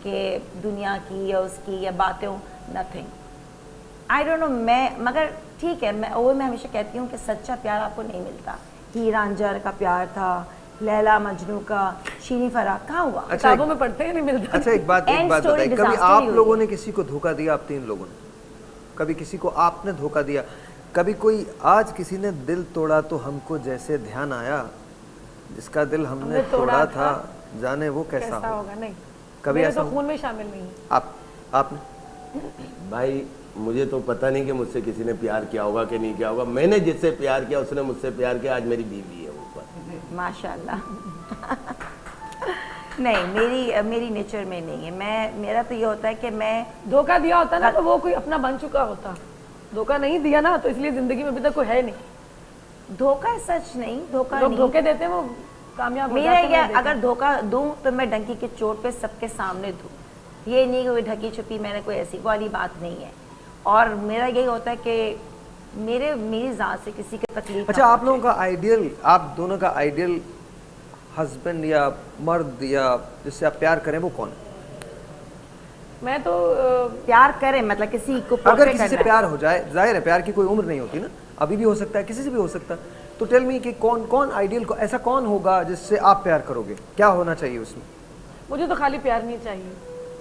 कि दुनिया की या उसकी या बातें हो, नथिंग, आई डोंट नो। मैं मगर ठीक है, मैं हमेशा कहती हूँ कि सच्चा प्यार आपको नहीं मिलता। हीर रांझा का प्यार था, लैला मजनू का, शीनी फराह कहाँ हुआ? किताबों में पढ़ते हैं, नहीं मिलता। अच्छा एक बात बताइए, कभी आप लोगों ने किसी को धोखा दिया? आप 3 लोगों ने कभी किसी को आपने धोखा दिया? कभी कोई आज किसी ने दिल तोड़ा तो हमको जैसे ध्यान आया, जिसका दिल हमने तोड़ा था जाने वो कैसा होगा? नहीं, कभी ऐसा तो खून में शामिल नहीं। आपने? भाई मुझे तो पता नहीं कि मुझसे किसी ने प्यार किया होगा कि नहीं किया होगा। मैंने जिससे प्यार किया उसने मुझसे प्यार किया, आज मेरी बीवी है ऊपर, माशाल्लाह। नहीं, मेरी नेचर में नहीं है। मेरा तो ये होता है कि मैं, धोखा दिया होता ना तो वो कोई अपना बन चुका होता, धोखा नहीं दिया ना तो इसलिए जिंदगी में अभी तक कोई है नहीं। धोखा सच नहीं, धोखा लोग नहीं, धोखे देते हैं वो कामयाब हो मेरा जाते हैं। ये अगर धोखा दूं तो मैं डंकी के चोट पे सबके सामने दूं, ये नहीं कि कोई ढकी छुपी मैंने कोई ऐसी वाली बात नहीं है। और मेरा यही होता है कि मेरी ज़ात से किसी की तकलीफ। अच्छा, आप लोगों का आइडियल, आप दोनों का आइडियल हस्बैंड या मर्द या जिससे आप प्यार करें वो कौन है? मैं तो प्यार करें मतलब किसी को अगर portray किसी से करना है। प्यार हो जाए, जाहिर है प्यार की कोई उम्र नहीं होती ना, अभी भी हो सकता है, किसी से भी हो सकता है। तो टेल मी कि कौन कौन आइडियल को ऐसा कौन होगा जिससे आप प्यार करोगे, क्या होना चाहिए उसमें? मुझे तो खाली प्यार नहीं चाहिए।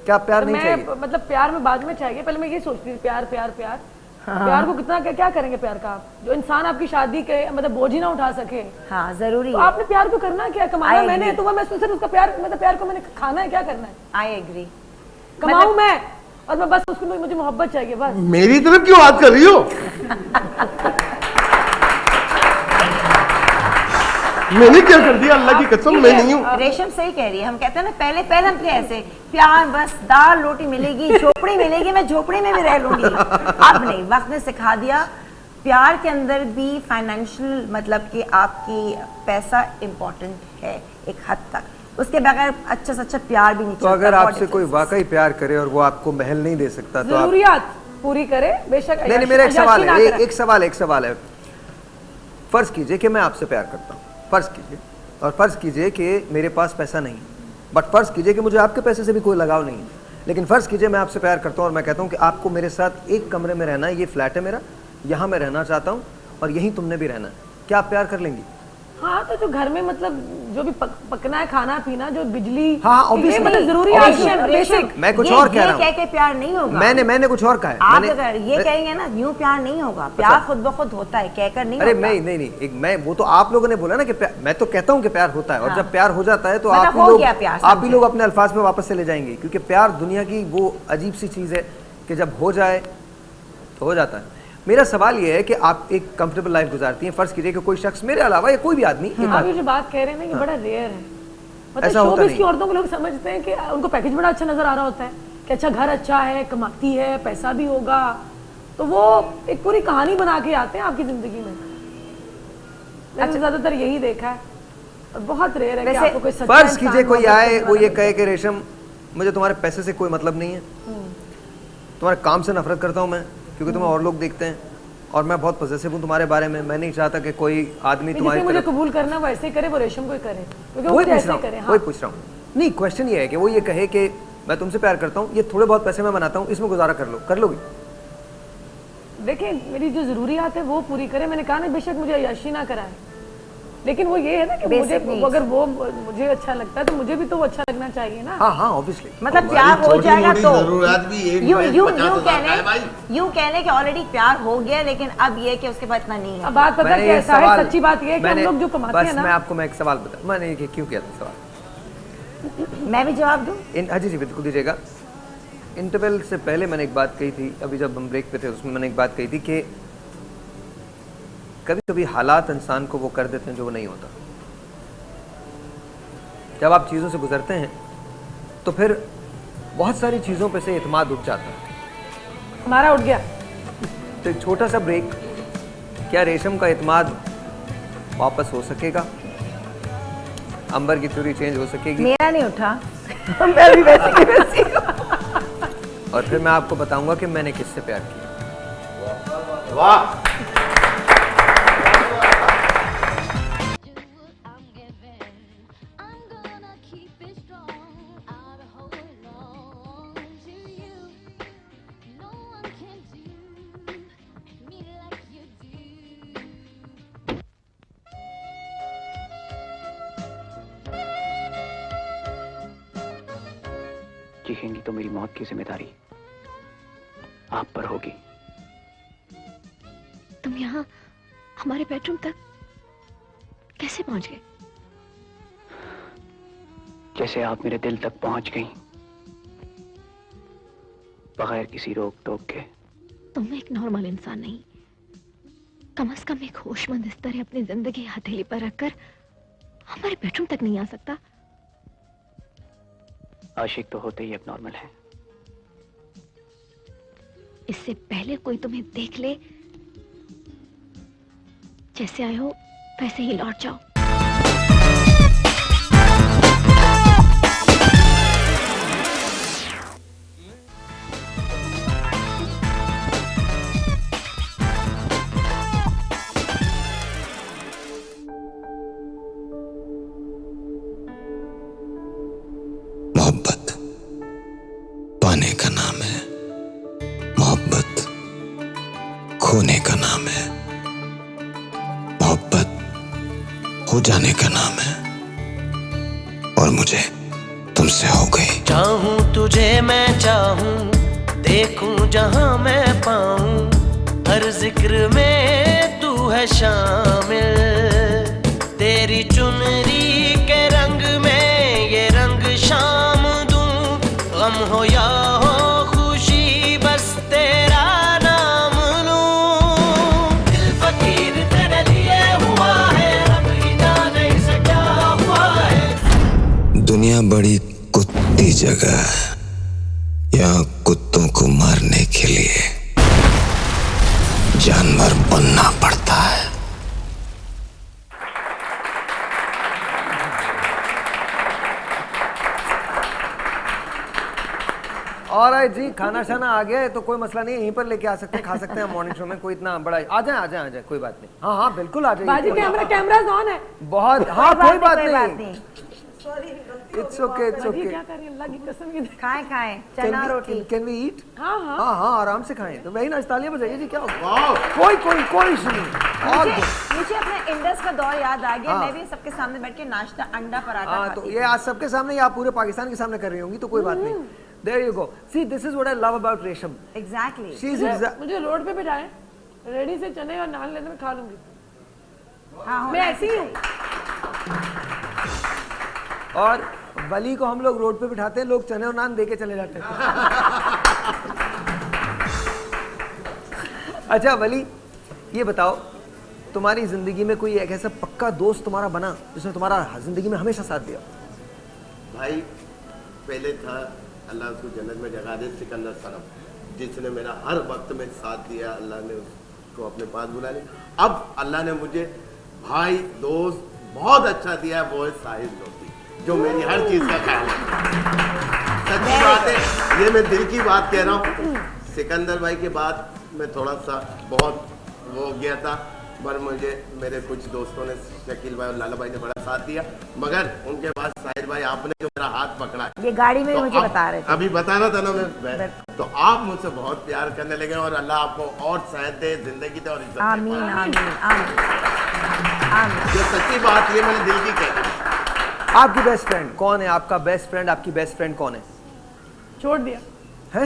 क्या प्यार तो नहीं मैं चाहिए? मतलब प्यार में बाद में चाहिए, पहले मैं ये सोचती थी प्यार प्यार प्यार। प्यार को कितना क्या करेंगे प्यार का आप? जो इंसान आपकी शादी के मतलब बोझ ही ना उठा सके, हाँ जरूरी तो है। आपने प्यार को करना क्या? कमाना I मैंने है, agree. तो मैं सिर्फ उसका प्यार मतलब प्यार को मैंने खाना है, क्या करना है? I agree. कमाऊं मैं और मैं बस उसको मुझे मोहब्बत चाहिए बस। मेरी तरफ क्यों बात कर रही हो? मैंने क्या कर दिया? अल्लाह की कसम, मैं नहीं हूँ। रेशम सही कह रही है, हम कहते हैं ना पहले हम थे ऐसे, प्यार बस दाल रोटी मिलेगी, झोपड़ी मिलेगी, मैं झोपड़ी में भी रह लूंगी। अब नहीं, वक्त ने सिखा दिया प्यार के अंदर भी फाइनेंशियल मतलब कि आपकी पैसा इम्पोर्टेंट है एक हद तक, उसके बगैर अच्छा से अच्छा प्यार भी नहीं तो चलता। अगर बहुत आपसे कोई difference। वाकई प्यार करे और वो आपको महल नहीं दे सकता तो आप... जरूरियात पूरी करे बेशक। नहीं, मेरा एक सवाल अय्याशी ना है, करे। एक सवाल है। फर्ज कीजिए कि मैं आपसे प्यार करता हूँ, फर्ज कीजिए, और फर्ज कीजिए कि मेरे पास पैसा नहीं है, बट फर्ज कीजिए कि मुझे आपके पैसे से भी कोई लगाव नहीं है, लेकिन फर्ज कीजिए मैं आपसे प्यार करता हूँ और मैं कहता हूँ कि आपको मेरे साथ एक कमरे में रहना है, ये फ्लैट है मेरा, यहाँ मैं रहना चाहता हूँ और यहीं तुमने भी रहना है, क्या आप प्यार कर लेंगी? हाँ, तो जो घर में मतलब जो भी पकना है, खाना पीना, जो बिजली, हाँ, ये obviously, मतलब जरूरी obviously। है, बेसिक। मैं कुछ और कह रहा हूँ। ये कह के प्यार नहीं होगा। मैंने कुछ और कहा है। आप अगर ये कहेंगे ना यूं प्यार नहीं होगा, प्यार खुद ब खुद होता है, कहकर नहीं अरे होता। नहीं, एक मैं वो तो आप लोगों ने बोला ना कि मैं तो कहता हूँ कि प्यार होता है, और हाँ। जब प्यार हो जाता है तो मतलब हो गया प्यार, आप ही समझे। लोग अपने अल्फाज में वापस चले जाएंगे, क्योंकि प्यार दुनिया की वो अजीब सी चीज़ है कि जब हो जाए तो हो जाता है। मेरा सवाल ये है कि आप एक कंफर्टेबल लाइफ गुजारती हैं, फर्ज कीजिए कि कोई शख्स मेरे अलावा या कोई भी आदमी आप ये जो बात कह रहे हैं ना, ये बड़ा रेयर है। मतलब ऐसा होता शोबिज़ नहीं। की औरतों को लोग समझते हैं कि उनको पैकेज बड़ा अच्छा नजर आ रहा होता है कि अच्छा घर अच्छा है, कमाती है, पैसा भी होगा, तो वो एक पूरी कहानी बना के आते हैं आपकी जिंदगी में। मैंने ज्यादातर यही देखा है, और बहुत रेयर है कि आपको कोई सच्चा फर्ज इंसान कीजिए कोई मोहब्बत आए, करने वो ये वाला कहे कि रेशम मुझे तुम्हारे पैसे से कोई मतलब नहीं है, तुम्हारे काम से नफरत करता हूँ मैं, क्योंकि तुम्हें और लोग देखते हैं और मैं बहुत पॉजिटिव हूँ तुम्हारे बारे में, मैं नहीं चाहता कि कोई आदमी जिसे तुम्हारी मुझे तरफ... कबूल करना वो ऐसे ही करे, वो रेशम को ही करे, क्योंकि वो वही मुझे पूछ ऐसे रहा ही करे। हूँ, हाँ। वही पूछ रहा हूँ। नहीं, क्वेश्चन ये है कि वो ये कहे कि मैं तुमसे प्यार करता हूँ, ये थोड़े बहुत पैसे मैं बनाता हूँ, इसमें गुजारा कर लोगी? देखिए, मेरी जो जरूरियात है वो पूरी करे। मैंने कहा ना, बेशक मुझे अय्याशी ना कराए, लेकिन वो ये है ना कि मुझे अगर वो मुझे अच्छा लगता है तो मुझे भी तो वो अच्छा लगना चाहिए ना। हाँ, ऑब्वियसली। मतलब प्यार हो जाएगा तो जरूरत भी एक यूं कहने कि ऑलरेडी प्यार हो गया, लेकिन अब ये कि उसके बाद इतना नहीं है। अब बात पता है कैसा है, सच्ची बात ये है कि हम लोग जो कमाते हैं ना। मैं आपको एक सवाल बता, मैंने ये क्यों किया था सवाल, मैं भी जवाब दूं? जी बिल्कुल दीजिएगा। इंटरवल से पहले मैंने एक बात कही थी, अभी जब हम ब्रेक पे थे उसमें मैंने एक बात कही थी कि कभी कभी हालात इंसान को वो कर देते हैं जो वो नहीं होता। जब आप चीज़ों से गुजरते हैं तो फिर बहुत सारी चीज़ों पे से इत्मीनान उठ जाता है। हमारा उठ गया। तो एक छोटा सा ब्रेक, क्या रेशम का इत्मीनान वापस हो सकेगा? अंबर की थ्योरी चेंज हो सकेगी? मेरा नहीं उठा। मैं भी वैसी और फिर मैं आपको बताऊंगा कि मैंने किससे प्यार किया। वाह, चीखेंगी तो मेरी मौत की जिम्मेदारी आप पर होगी। तुम यहाँ हमारे बेडरूम तक कैसे पहुंच गए? जैसे आप मेरे दिल तक पहुंच गई, बगैर किसी रोक टोक के। तुम एक नॉर्मल इंसान नहीं, कम से कम एक होशमंद इस तरह अपनी जिंदगी हथेली पर रखकर हमारे बेडरूम तक नहीं आ सकता। आशिक तो होते ही अब नॉर्मल है। इससे पहले कोई तुम्हें देख ले, जैसे आए हो वैसे ही लौट जाओ। मोहब्बत पाने का खो जाने का नाम है, और मुझे तुमसे हो गई। चाहूं तुझे मैं चाहूं, देखूं जहां मैं पाऊं, हर जिक्र में तू है शामिल। तेरी चुनरी के रंग में ये रंग शाम दूं, गम हो या हो खुशी बस तेरा नाम लूं। दिल फकीर तेरे लिए हुआ है, अब ही जाने से क्या हुआ है। दुनिया बड़ी कुत्ती जगह है, यहाँ कुत्तों को मारने के लिए जानवर बनना पड़ता है। ऑलराइट जी, खाना शाना आ गया है तो कोई मसला नहीं है, यहीं पर लेके आ सकते हैं, खा सकते हैं मॉर्निंग शो में, कोई इतना बड़ा। आ जाए कोई बात नहीं। हाँ हाँ बिल्कुल आ जाइए। बाजी कैमरास ऑन है। बहुत, हाँ कोई बात नहीं। It's okay it's okay. क्या कर रही है, अल्लाह की कसम। ये खाएं चना रोटी। Can we eat? हाँ हाँ हाँ आराम से खाएं। तो वही ना, तालियां बजाइए जी। क्या कोई इशू नहीं। मुझे अपने इंडस का दौर याद आ गया। मैं भी सबके सामने बैठ के नाश्ता अंडा पराठा खाती तो ये आज सबके सामने, आप पूरे पाकिस्तान के सामने कर रही होंगी, तो कोई बात नहीं। There you go. See, this is what I love about Resham. Exactly. मुझे रोड पे बिठाएं, रेडी से चने और नान लेने में खा लूंगी। हाँ, मैं ऐसी हूँ। और वली को हम लोग रोड पे बिठाते हैं, लोग चने और नान दे के चले जाते हैं। अच्छा वली, ये बताओ, तुम्हारी जिंदगी में कोई एक ऐसा पक्का दोस्त तुम्हारा बना जिसने तुम्हारा जिंदगी में हमेशा साथ दिया? भाई पहले था, अल्लाह उसको जन्नत में जगह दे, सिकंदर सनम, जिसने मेरा हर वक्त में साथ दिया, अल्लाह ने उसको अपने पास बुला लिया। अब अल्लाह ने मुझे भाई दोस्त बहुत अच्छा दिया है, वो है साहिल लोधी, जो मेरी हर चीज़ का ख्याल है। सच्ची बात है, ये मैं दिल की बात कह रहा हूँ। सिकंदर भाई के बाद मैं थोड़ा सा बहुत वो हो गया था, पर मुझे मेरे कुछ दोस्तों ने, शकील भाई और लाला भाई ने बड़ा साथ दिया, मगर उनके बाद साहिर भाई आपने जो मेरा हाथ पकड़ा, ये गाड़ी में तो मुझे बता रहे थे, अभी बताना था ना मैं, तो आप मुझसे बहुत प्यार करने लगे, और अल्लाह आपको और सेहत दे, जिंदगी दे और इज्जत दे। आमीन आमीन आमीन आमीन। जो सच्ची बात ये मैंने दिल की कही। आपकी बेस्ट फ्रेंड कौन है? आपका बेस्ट फ्रेंड, आपकी बेस्ट फ्रेंड कौन है? छोड़ दिया है?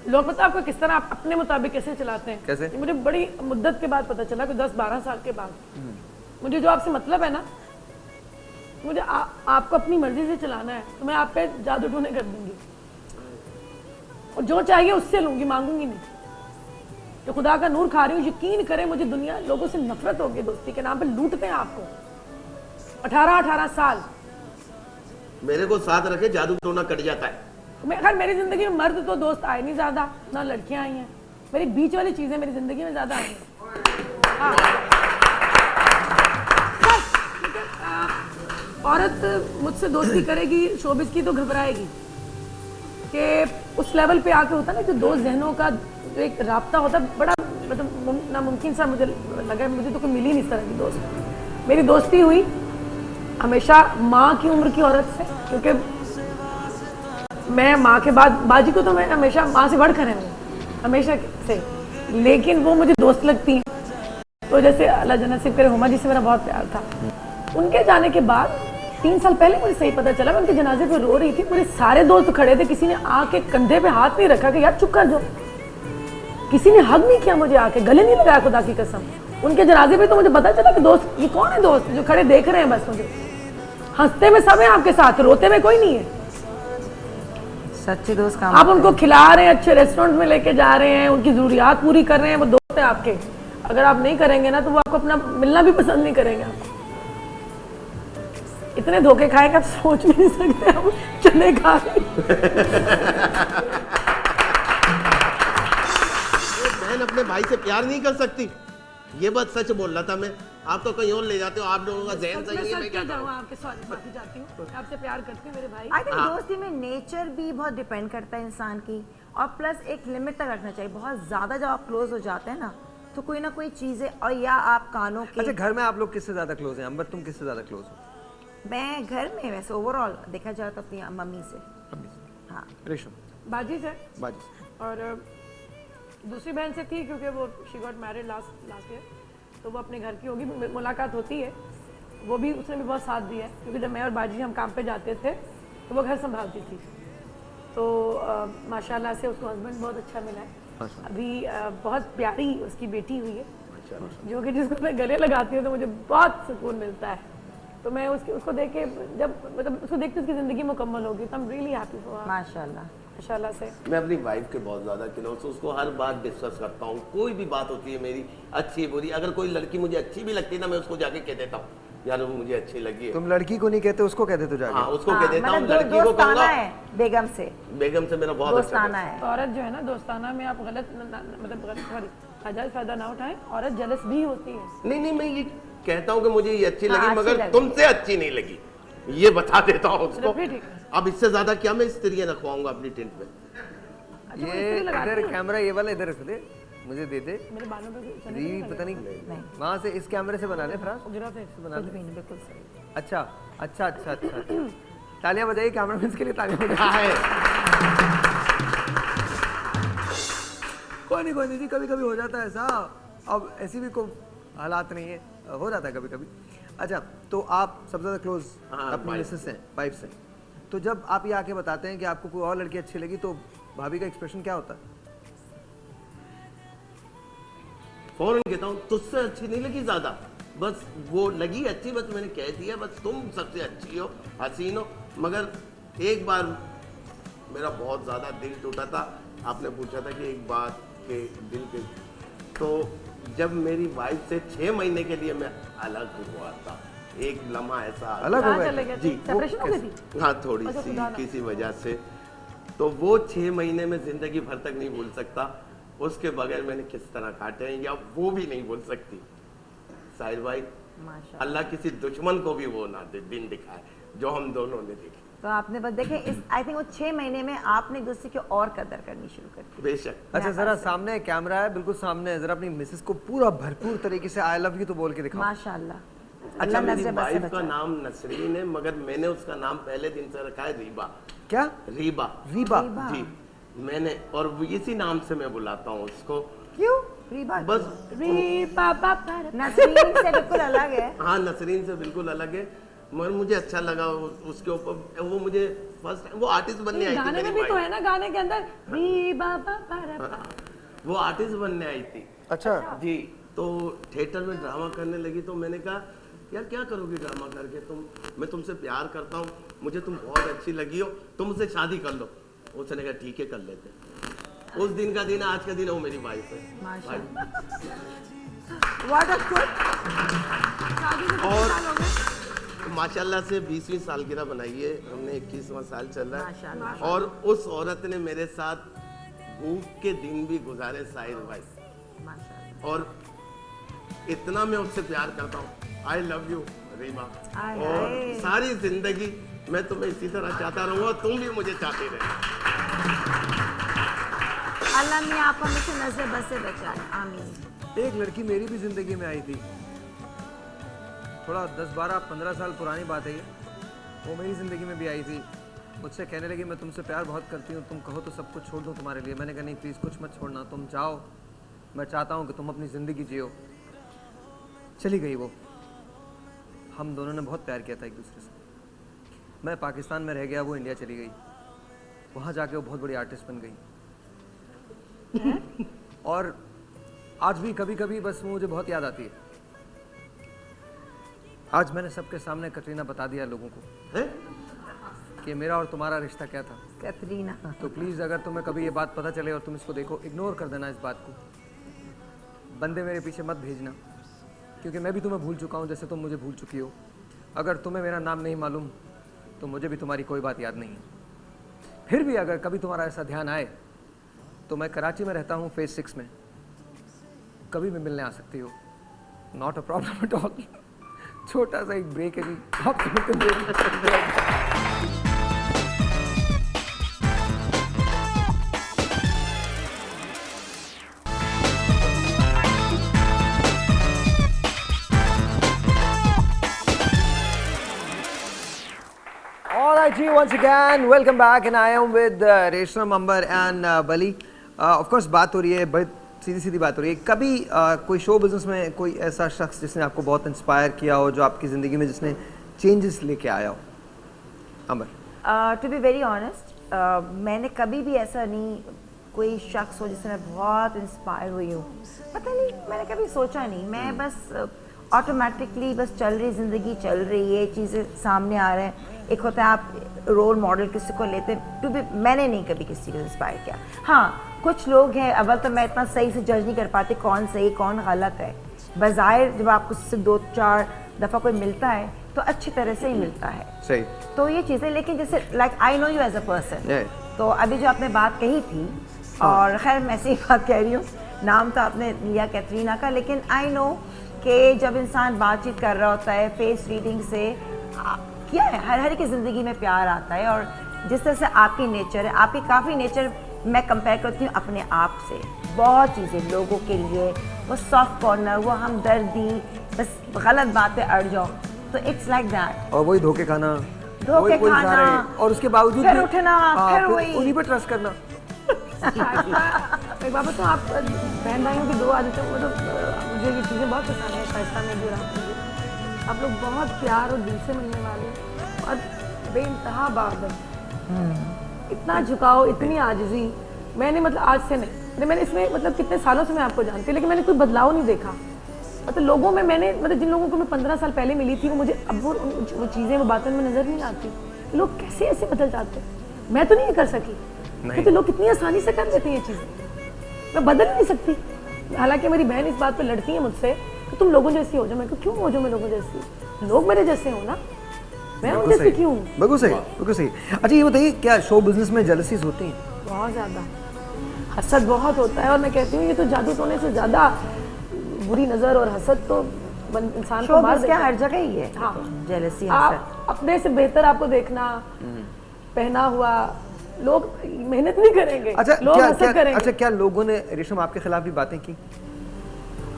लोग पता आपको किस तरह आप अपने मुताबिक कैसे चलाते हैं? कैसे? मुझे बड़ी मुद्दत के बाद पता चला कि 10-12 साल के बाद मुझे जो आपसे मतलब है ना, मुझे आपको अपनी मर्जी से चलाना है, तो मैं आप पे जादू टोने कर दूंगी, और जो चाहिए उससे लूंगी, मांगूंगी नहीं। तो खुदा का नूर खा रही हूँ, यकीन करें मुझे दुनिया लोगों से नफरत होगी, दोस्ती के नाम पे लूटते हैं आपको। 18-18 साल मेरे को साथ रखे, जादू टोना कट जाता है। खैर मेरी जिंदगी में मर्द तो दोस्त आए नहीं ज्यादा, ना लड़कियां आई हैं, मेरी बीच वाली चीजें मेरी जिंदगी में ज्यादा आई हैं। हाँ। औरत मुझसे दोस्ती करेगी शोबिस की तो घबराएगी कि उस लेवल पे आके होता ना, जो दो जहनों का जो एक राब्ता होता, बड़ा मतलब नामुमकिन सा मुझे लगा। मुझे तो कोई मिली नहीं इस तरह की दोस्त। मेरी दोस्ती हुई हमेशा माँ की उम्र की औरत से, क्योंकि मैं माँ के बाद, बाजी को तो मैं हमेशा माँ से बढ़कर है हमेशा से, लेकिन वो मुझे दोस्त लगती हैं। तो जैसे अल्लाह जन्नत नसीब करे, हुमा जी से मेरा बहुत प्यार था। उनके जाने के बाद 3 साल पहले मुझे सही पता चला, मैं उनके जनाजे पे रो रही थी, मेरे सारे दोस्त खड़े थे, किसी ने आके कंधे पे हाथ नहीं रखा कि यार चुप कर जाओ, किसी ने हग नहीं किया मुझे, आके गले नहीं लगाया, खुदा की कसम। उनके जनाजे पे तो मुझे पता चला कि दोस्त, ये कौन है दोस्त जो खड़े देख रहे हैं बस मुझे, हंसते में सब है आपके साथ, रोते में कोई नहीं है। सच्चे दोस्त काम आप उनको खिला रहे हैं, अच्छे रेस्टोरेंट में लेके जा रहे हैं, उनकी जरूरियात पूरी कर रहे हैं, वो दोस्त है आपके। अगर आप नहीं करेंगे ना, तो वो आपको अपना मिलना भी पसंद नहीं करेंगे। आपको इतने धोखे खाए कि आप सोच भी नहीं सकते, आप चने खा बहन अपने भाई से प्यार नहीं कर सकती, ये बात सच बोल रहा था मैं। आप तो कहीं और ले जाते हो, आप लोगों का ज़हन सही नहीं है। मैं क्या करूं? आपके साथ माफी चाहती हूं, आपसे प्यार करते हैं मेरे भाई। आई थिंक दोस्ती में नेचर भी बहुत डिपेंड करता है इंसान की, और प्लस एक लिमिट तक रखना चाहिए। बहुत ज़्यादा जब आप क्लोज हो जाते हैं ना, तो कोई ना कोई चीज़ें, और या आप कानों के। अच्छा, घर में आप लोग किससे ज़्यादा क्लोज हैं? अंबर, तुम किससे ज़्यादा क्लोज हो? मैं घर में वैसे ओवरऑल देखा जाए तो अपनी मम्मी से। हाँ। रेशम? बाजी से। बाजी से। और दूसरी बहन से थी, क्योंकि वो she got married last year, तो वो अपने घर की होगी, मुलाकात होती है, वो भी उसने भी बहुत साथ दिया है, क्योंकि जब मैं और बाजी हम काम पे जाते थे तो वो घर संभालती थी। तो माशाल्लाह से उसको हस्बैंड बहुत अच्छा मिला है। अभी बहुत प्यारी उसकी बेटी हुई है, जो कि जिसको मैं गले लगाती हूँ तो मुझे बहुत सुकून मिलता है। तो मैं उसको देख के जब मतलब उसको देखते उसकी ज़िंदगी मुकम्मल होगी तो I am really happy for her. माशाल्लाह से मैं अपनी वाइफ के बहुत ज़्यादा क्लोज हूँ, उसको हर बात डिस्कस करता हूँ। कोई भी बात होती है मेरी, अच्छी बुरी, अगर कोई लड़की मुझे अच्छी भी लगती है ना, मैं उसको जाके कह देता हूँ यार वो मुझे अच्छी लगी है। तुम लड़की को नहीं कहते, उसको कहते तो जाके? हाँ, उसको कह देता हूँ। मतलब लड़की को कहूँगा बेगम से मेरा बहुत अच्छा है। औरत जो है ना, दोस्ताना में आप गलत मतलब सॉरी नाजायज फायदा ना उठाएं, औरत जेलस भी होती है। नहीं मैं ये कहता हूँ कि मुझे ये अच्छी लगी, मगर तुमसे अच्छी नहीं लगी, ये बता देता हूँ उसको। अब इससे ज्यादा क्या मैं स्त्रियाँ रखवाऊंगा अपनी टेंट पे। ये इधर कैमरा, ये वाला इधर रख दे, मुझे दे दे। मेरे बालों पे री पता नहीं वहाँ से इस कैमरे से बना ले फ्रांस, बना ले। बिल्कुल सही। अच्छा। तालियां बजाइए कैमरामैन के लिए, तालियां बजाइए। कोई नहीं जी, कभी कभी हो जाता है ऐसा। अब ऐसी भी कोई हालात नहीं है, हो जाता है कभी कभी। अच्छा, तो आप सबसे ज़्यादा क्लोज अपनी मिसेस हैं, वाइफ से, तो जब आप ये आके बताते हैं कि आपको कोई और लड़की अच्छी लगी, तो भाभी का एक्सप्रेशन क्या होता है? फौरन कहता हूँ तुझसे अच्छी नहीं लगी ज्यादा, बस वो लगी अच्छी, बस मैंने कह दिया, बस तुम सबसे अच्छी हो, हसीन हो। मगर एक बार मेरा बहुत ज़्यादा दिल टूटा था, आपने पूछा था कि एक बात के दिल के, तो जब मेरी वाइफ से 6 महीने के लिए मैं अलग हुआ था, एक लम्हा ऐसा अलग हो गया जी, हाँ थोड़ी सी किसी वजह से, तो वो 6 महीने में जिंदगी भर तक नहीं भूल सकता। उसके बगैर मैंने किस तरह काटे हैं या वो भी नहीं बोल सकती। साहिर भाई, अल्लाह किसी दुश्मन को भी वो ना दिन दिखाए जो हम दोनों ने देखी। तो आपने बस देखे इस आई थिंक वो 6 महीने में आपने एक दूसरे की और कदर करनी शुरू कर दी। बेशक। अच्छा, जरा सामने कैमरा है, बिल्कुल सामने है, जरा अपनी मिसेस को पूरा भरपूर तरीके से आई लव यू तो बोल के दिखाओ। माशाल्लाह। अच्छा, मेरी वाइफ का नाम नसरीन है, मगर मैंने उसका नाम पहले दिन से रखा है रीबा। क्या? रीबा। जी, मैंने, और इसी नाम से मैं बुलाता हूँ उसको। क्यों रीबा? बस रीबा नसरीन से बिल्कुल अलग है। हाँ, नसरीन से बिल्कुल अलग है, मगर मुझे अच्छा लगा उसके ऊपर। वो मुझे फर्स्ट, वो आर्टिस्ट बनने आई थी गाने में भी तो है ना, गाने के अंदर रीबा वो आर्टिस्ट बनने आई थी। अच्छा जी, तो थिएटर में ड्रामा करने लगी, तो मैंने कहा यार क्या करोगी ड्रामा करके, मैं तुमसे प्यार करता हूँ, मुझे तुम बहुत अच्छी लगी हो, तुम मुझसे शादी कर लो। उसने कहा ठीक है कर लेते। उस दिन का दिन, आज का दिन वो मेरी वाइफ है। और माशाल्लाह से 20वीं सालगिरह बनाई है हमने, 21वां साल चल रहा है, और उस औरत ने मेरे साथ भूख के दिन भी गुजारे साहिर भाई, और इतना मैं उससे प्यार करता हूँ। आई लव यू रीमा, और सारी जिंदगी मैं तुम्हें इसी तरह चाहता रहूँगा, तुम भी मुझे चाहते रहे। अल्लाह ने आपको हमेशा नजर बद से बचाए, आमीन। एक लड़की मेरी भी जिंदगी में आई थी, थोड़ा 10, 12, 15 साल पुरानी बात है ये। वो मेरी ज़िंदगी में भी आई थी, मुझसे कहने लगी मैं तुमसे प्यार बहुत करती हूँ, तुम कहो तो सब कुछ छोड़ दूँ तुम्हारे लिए। मैंने कहा नहीं प्लीज़ कुछ मत छोड़ना, तुम जाओ, मैं चाहता हूँ कि तुम अपनी ज़िंदगी जियो। चली गई वो। हम दोनों ने बहुत प्यार किया था एक दूसरे से। मैं पाकिस्तान में रह गया, वो इंडिया चली गई, वहाँ जाके वो बहुत बड़ी आर्टिस्ट बन गई। और आज भी कभी कभी बस वो मुझे बहुत याद आती है। आज मैंने सबके सामने कटरीना बता दिया लोगों को कि मेरा और तुम्हारा रिश्ता क्या था। कटरीना, तो प्लीज़ अगर तुम्हें कभी ये बात पता चले और तुम इसको देखो, इग्नोर कर देना इस बात को। बंदे मेरे पीछे मत भेजना, क्योंकि मैं भी तुम्हें भूल चुका हूँ जैसे तुम मुझे भूल चुकी हो। अगर तुम्हें मेरा नाम नहीं मालूम तो मुझे भी तुम्हारी कोई बात याद नहीं है। फिर भी अगर कभी तुम्हारा ऐसा ध्यान आए तो मैं कराची में रहता हूँ, फेज 6 में, कभी भी मिलने आ सकती हो। Not a problem at all. छोटा सा एक ब्रेक है जी, आप Alright, G, once again, welcome back, and I am with Resham, Amber and Bali. Of course, बात हो रही है बड़े सीधी सीधी बात हो रही है, कभी कोई शो बिजनेस में कोई ऐसा शख्स जिसने आपको बहुत इंस्पायर किया हो, जो आपकी ज़िंदगी में जिसने चेंजेस लेके आया हो? अमर। टू बी वेरी ऑनेस्ट, मैंने कभी भी ऐसा नहीं कोई शख्स हो जिससे मैं बहुत इंस्पायर हुई हूँ, पता नहीं, मैंने कभी सोचा नहीं। मैं बस ऑटोमेटिकली बस चल रही, ज़िंदगी चल रही है, चीज़ें सामने आ रहे हैं। एक होता है आप रोल मॉडल किसी को लेते हैं, टू बी मैंने नहीं कभी किसी को इंस्पायर किया। हाँ, कुछ लोग हैं, अव्वल तो मैं इतना सही से जज नहीं कर पाती कौन सही कौन गलत है। बज़ाहिर जब आपको उससे 2-4 दफ़ा कोई मिलता है तो अच्छी तरह से ही मिलता है, सही। तो ये चीज़ें, लेकिन जैसे like I know you as a person, तो अभी जो आपने बात कही थी, और खैर मैं ऐसी बात कह रही हूँ, नाम तो आपने लिया कैटरीना का, लेकिन आई नो कि जब इंसान बातचीत कर रहा होता है फेस रीडिंग से, क्या है, हर की ज़िंदगी में प्यार आता है। और जिस तरह से आपकी नेचर है, आपकी काफ़ी नेचर मैं कंपेयर करती हूँ अपने आप से, बहुत चीज़ें लोगों के लिए, वो सॉफ्ट कॉर्नर, वो हमदर्दी, बस गलत बात पे अड़ जाओ, तो इट्स लाइक दैट। और वही धोखे खाना, और उसके बावजूद फिर उठना, फिर वही उन्हीं पर ट्रस्ट करना। एक बाबा, तो आप बहन भाइयों की 2 आदतें, मतलब मुझे ये चीज़ें बहुत पसंद है, फैसला में भी रहा मुझे, आप लोग बहुत प्यार और दिल से मिलने वाले और बेइंतहा बादल, इतना झुकाव, इतनी आजिज़ी। मैंने मतलब आज से नहीं, मैंने इसमें मतलब कितने सालों से मैं आपको जानती हूँ, लेकिन मैंने कोई बदलाव नहीं देखा। मतलब लोगों में मैंने, मतलब जिन लोगों को मैं 15 साल पहले मिली थी, वो मुझे अब वो चीज़ें, वो बातें में नज़र नहीं आती। लोग कैसे ऐसे बदल जाते हैं, मैं तो नहीं कर सकी, क्योंकि लोग कितनी आसानी से कर लेते हैं ये चीज़ें, मैं बदल नहीं सकती। हालांकि मेरी बहन इस बात पे लड़ती है मुझसे कि तुम लोगों जैसी हो जाओ। मैं क्यों हो जाऊँ मैं लोगों जैसी, लोग मेरे जैसे हो ना, मैं उन जैसी क्यों? बिल्कुल सही, बिल्कुल सही। अच्छा ये बताइए, क्या शो बिजनेस में जेलसीज होती हैं? बहुत ज़्यादा, हसद बहुत होता है, और मैं कहती हूँ ये तो जादू टोने से ज़्यादा बुरी नज़र और हसद तो इंसान को मार देता है। हर जगह ही है। हाँ, जेलसी, आप अपने से बेहतर आपको देखना, पहना हुआ, लोग मेहनत नहीं करेंगे। अच्छा, लोग हसद करेंगे। अच्छा, क्या लोगों ने रेशम आपके खिलाफ भी बातें की?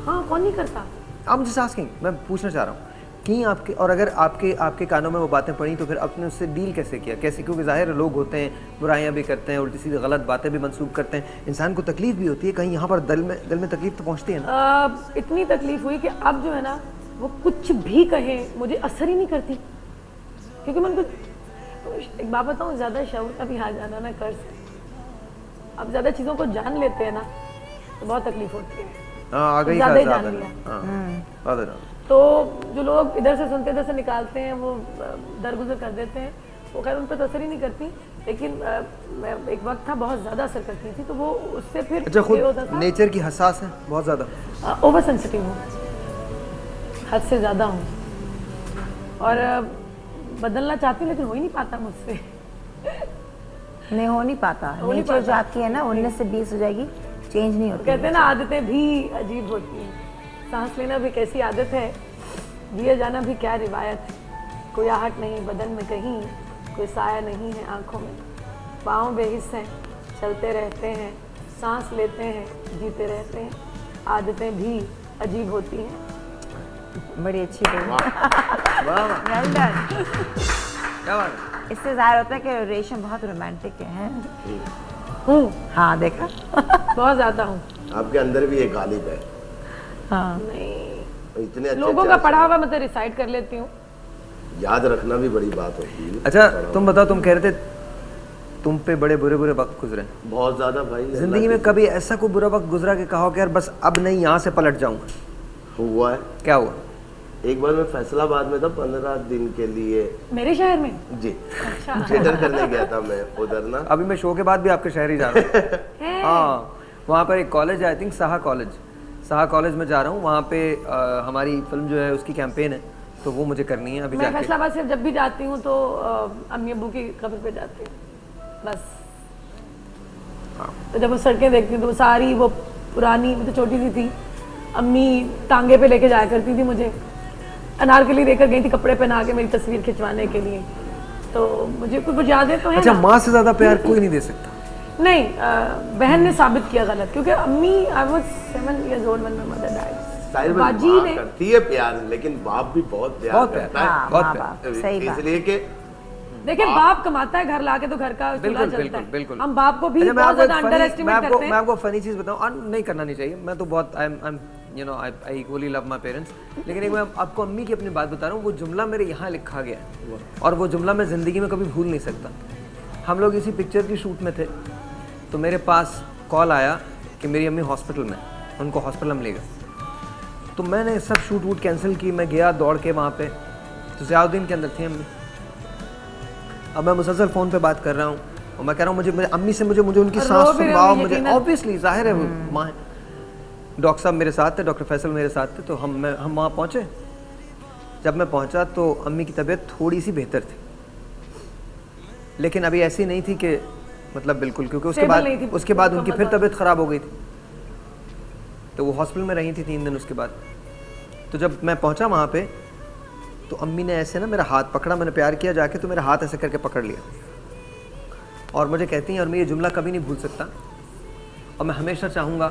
हाँ, कौन नहीं करता। आप मुझे आस्किंग, मैं पूछना चाह रहा हूँ कि आपके, और अगर आपके कानों में वो बातें पड़ी तो फिर आपने उससे डील कैसे किया, कैसे? क्योंकि ज़ाहिर लोग होते हैं, बुराइयां भी करते हैं, उल्टी सीधी गलत बातें भी मंसूब करते हैं, इंसान को तकलीफ भी होती है, कहीं यहाँ पर दिल में तकलीफ तो पहुँचती है ना। इतनी तकलीफ हुई कि अब जो है ना, वो कुछ भी कहें मुझे असर ही नहीं करती, क्योंकि मैं उनको एक बात बताऊँ, ज़्यादा शऊर का भी आ जाना ना कर से, अब ज़्यादा चीज़ों को जान लेते हैं ना तो बहुत तकलीफ होती है। ज़्यादा ही जान लिया तो जो लोग इधर से सुनते, इधर से निकालते हैं, वो दरगुजर कर देते हैं, वो खैर उन पर तो असर ही नहीं करती, लेकिन मैं एक वक्त था बहुत ज़्यादा असर करती थी, तो वो उससे फिर अच्छा, खुद नेचर की हसास है बहुत ज़्यादा, ओवर सेंसिटिव हूँ, हद से ज़्यादा हूँ, और बदलना चाहती हूँ लेकिन हो ही नहीं पाता मुझसे। नहीं हो नहीं पाता, नेचर जाती है ना 19 से 20 हो जाएगी, चेंज नहीं होती। कहते हैं ना, आदतें भी अजीब होती हैं, सांस लेना भी कैसी आदत है, दिए जाना भी क्या रिवायत है, कोई आहट नहीं बदन में कहीं, कोई साया नहीं है आंखों में, पाँव बेहिस हैं, चलते रहते हैं, सांस लेते हैं, जीते रहते हैं, आदतें भी अजीब होती हैं। बड़ी अच्छी इससे जाहिर होता है कि रेशम बहुत रोमांटिक है। हाँ, देखा बहुत ज़्यादा हूँ। आपके अंदर भी एक गालिब है। हाँ, नहीं, इतने अच्छे लोगों का पढ़ा हुआ मतलब रिसाइड कर लेती हूँ, याद रखना भी बड़ी बात होती है। अच्छा, तुम बताओ, तुम कह रहे थे तुम पे बड़े बुरे वक्त गुजरे? बहुत ज़्यादा भाई। जिंदगी में कभी ऐसा कोई बुरा वक्त गुजरा कि कहा कि यार बस अब नहीं, यहाँ से पलट जाऊंगा? हुआ है। क्या हुआ? एक बार मैं फैसलाबाद में था 15 दिन के लिए, मेरे शहर में जी। अच्छा। थिएटर करने गया था मैं उधर ना। अभी मैं शो के बाद भी आपके शहर ही जा रहा हूँ। हाँ, वहाँ पर एक कॉलेज है, आई थिंक साहा कॉलेज में जा रहा हूँ, वहाँ पे हमारी फिल्म जो है उसकी कैंपेन है, तो वो मुझे करनी है अभी। मैं फैसलाबाद से जब भी जाती हूँ तो अम्मी अब्बू की कब्र पे जाती हूँ बस। हाँ। तो जब वो सड़कें देखती हूँ तो सारी वो पुरानी, तो छोटी सी थी, अम्मी टांगे पे लेके जाया करती थी मुझे, अनारकली लेकर गई थी कपड़े पहना के मेरी तस्वीर खिंचवाने के लिए, तो मुझे कुछ यादें तो है। अच्छा, माँ से ज़्यादा प्यार कोई नहीं दे सकता? नहीं, बहन ने साबित किया गलत, क्योंकि अम्मी, I was 7 years old when my mother died। बाजी ने करती है प्यार, लेकिन बाप भी बहुत प्यार करता है। बहुत प्यार, सही बात। इसलिए कि देखिए बाप कमाता है घर लाके तो घर का चूल्हा बिल्कुल चलता बिल्कुल है। बिल्कुल। हम बाप को भी अच्छा, बहुत ज्यादा मैं अंडर एस्टिमेट करते हैं। आपको फनी चीज बताऊं, और नहीं करना नहीं चाहिए, मैं तो बहुत I am you know I equally love my parents, लेकिन एक मैं आपको अम्मी की अपनी बात बता रहा हूँ, वो जुमला मेरे यहाँ लिखा गया है और वो जुमला मैं ज़िंदगी में कभी भूल नहीं सकता। हम लोग इसी पिक्चर की शूट में थे तो मेरे पास कॉल आया कि मेरी अम्मी हॉस्पिटल में, उनको हॉस्पिटल हम ले गए। तो मैंने सब शूट वूट कैंसिल की, मैं गया दौड़ के वहाँ पे, तो ज़ियाउद्दीन के अंदर थी अम्मी। अब मैं मुसलसल फ़ोन पे बात कर रहा हूँ और मैं कह रहा हूँ मुझे अम्मी से मुझे उनकी सांस सुनवाओ, मुझे ऑब्वियसली जाहिर है वो माँ है। डॉक्टर साहब मेरे साथ थे, डॉक्टर फैसल मेरे साथ थे, तो हम वहाँ पहुँचे। जब मैं पहुँचा तो अम्मी की तबीयत थोड़ी सी बेहतर थी, लेकिन अभी ऐसी नहीं थी कि मतलब बिल्कुल, क्योंकि उसके बाद उनकी फिर तबीयत ख़राब हो गई थी, तो वो हॉस्पिटल में रही थी 3 दिन उसके बाद। तो जब मैं पहुँचा वहाँ पे तो अम्मी ने ऐसे ना मेरा हाथ पकड़ा, मैंने प्यार किया जाके, तो मेरा हाथ ऐसे करके पकड़ लिया और मुझे कहती हैं, और मैं ये जुमला कभी नहीं भूल सकता और मैं हमेशा चाहूँगा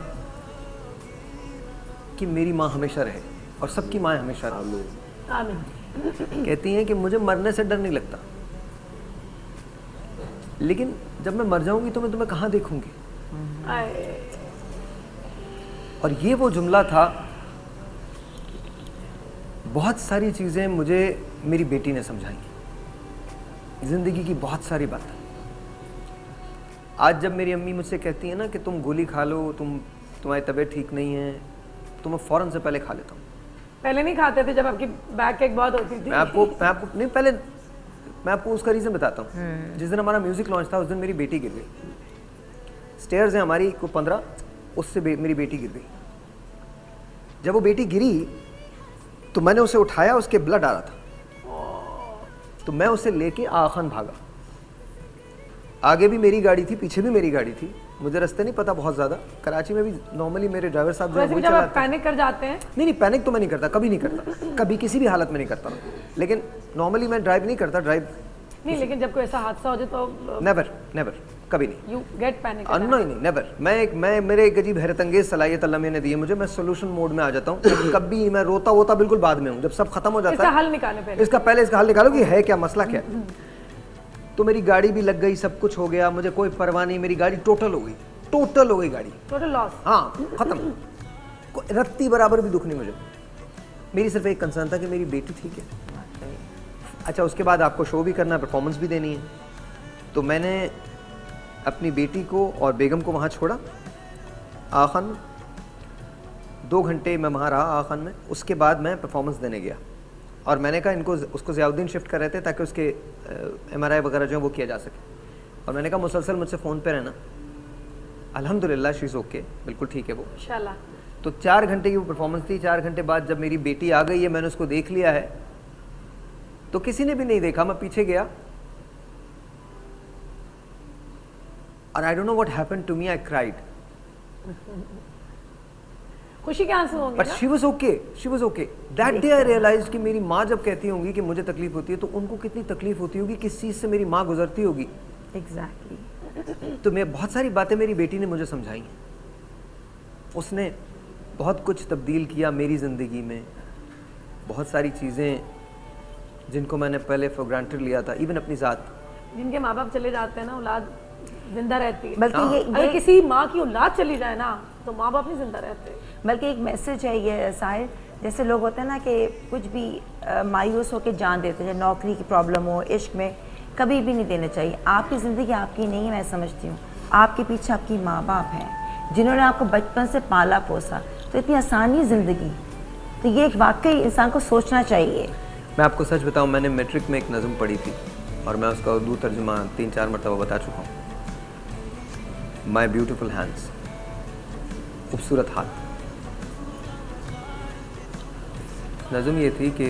कि मेरी माँ हमेशा रहे और सबकी माँ हमेशा रहे। आमीन। कहती हैं कि मुझे मरने से डर नहीं लगता, लेकिन जब मैं मर जाऊंगी तो मैं तुम्हें कहाँ देखूंगी। और ये वो जुमला था। बहुत सारी चीज़ें मुझे मेरी बेटी ने समझाई, ज़िंदगी की बहुत सारी बातें। आज जब मेरी अम्मी मुझसे कहती है ना कि तुम गोली खा लो, तुम्हारी तबीयत ठीक नहीं है, तो मैं फ़ौरन से पहले खा लेता हूँ। पहले नहीं खाते थे जब आपकी बैक एक बहुत होती थी? मैं आपको नहीं, पहले मैं आपको उसका रीज़न बताता हूँ। जिस दिन हमारा म्यूज़िक लॉन्च था उस दिन मेरी बेटी गिर गई। स्टेयर्स हैं हमारी को 15, उससे मेरी बेटी गिर गई। जब वो बेटी गिरी तो मैंने उसे उठाया, उसके ब्लड आ रहा था, तो मैं उसे लेके आखान भागा। आगे भी मेरी गाड़ी थी, पीछे भी मेरी गाड़ी थी, मुझे रास्ते नहीं पता बहुत ज़्यादा। कराची में भी नॉर्मली मेरे ड्राइवर साहब जो वैसे जब आप पैनिक कर जाते हैं? नहीं, पैनिक तो मैं नहीं करता, कभी नहीं करता, कभी किसी भी हालत में नहीं करता, लेकिन नॉर्मली मैं ड्राइव नहीं करता। नहीं, लेकिन जब कोई ऐसा हादसा हो जाए तो नेवर कभी नहीं। You get panic? नहीं, नेवर। मैं मेरे एक अजीब हैरत अंगेज सलाहियत अल्लाह ने दी है मुझे, मैं सोल्यूशन मोड में आ जाता हूँ। कभी मैं रोता वोता बिल्कुल बाद में हूँ, जब सब खत्म हो जाता है। इसका हल निकालो पहले। इसका हल निकालो कि है क्या मसला, क्या। तो मेरी गाड़ी भी लग गई, सब कुछ हो गया, मुझे कोई परवाह नहीं, मेरी गाड़ी टोटल हो गई गाड़ी, टोटल लॉस। हाँ, खत्म, रत्ती बराबर भी दुख नहीं मुझे। मेरी सिर्फ एक कंसर्न था कि मेरी बेटी ठीक है। अच्छा, उसके बाद आपको शो भी करना है, परफॉर्मेंस भी देनी है, तो मैंने अपनी बेटी को और बेगम को वहाँ छोड़ा आखान। 2 घंटे मैं वहाँ रहा आखान में। उसके बाद मैं परफॉर्मेंस देने गया और मैंने कहा उसको ज़ियाउद्दीन शिफ्ट कर रहे थे ताकि उसके MRI वगैरह जो है वो किया जा सके। और मैंने कहा मुसलसल मुझसे फ़ोन पे रहना। अल्हम्दुलिल्लाह शी इज़ ओके, बिल्कुल ठीक है वो इंशाल्लाह। तो 4 घंटे की वो परफॉर्मेंस थी। 4 घंटे बाद जब मेरी बेटी आ गई है, मैंने उसको देख लिया है, तो किसी ने भी नहीं देखा, मैं पीछे गया और I don't know what happened to me, I cried. खुशी के आंसू होंगे but she was okay. That day I realised कि मेरी माँ जब कहती होंगी कि मुझे तकलीफ होती है, तो उनको कितनी तकलीफ होती होगी, किस चीज़ से मेरी माँ गुजरती होगी। एग्जैक्टली। तो मैं बहुत सारी बातें मेरी बेटी ने मुझे समझाई हैं। उसने बहुत कुछ तब्दील किया मेरी ज़िंदगी में। बहुत सारी चीज़ें जिनको मैंने पहले फॉर ग्रांटेड लिया था, इवन अपनी ज़ात। जिनके माँ बाप चले जाते हैं ना, औलाद जिंदा रहती है। बल्कि अगर किसी माँ की औलाद चली जाए ना, तो माँ बाप नहीं जिंदा रहते। बल्कि एक मैसेज है ये साहिल, जैसे लोग होते हैं ना कि कुछ भी मायूस होकर जान देते हैं, नौकरी की प्रॉब्लम हो, इश्क में, कभी भी नहीं देना चाहिए। आपकी ज़िंदगी आपकी नहीं है, मैं समझती हूँ। आपके पीछे आपकी माँ बाप हैं जिन्होंने आपको बचपन से पाला पोसा, तो इतनी आसानी ज़िंदगी, तो ये एक वाकई इंसान को सोचना चाहिए। मैं आपको सच बताऊँ, मैंने मैट्रिक में एक नज़म पढ़ी थी और मैं उसका उर्दू तर्जुमा 3-4 मरतबा बता चुका हूँ। माई ब्यूटिफुल हैंड्स, खूबसूरत हाथ। नज़म ये थी कि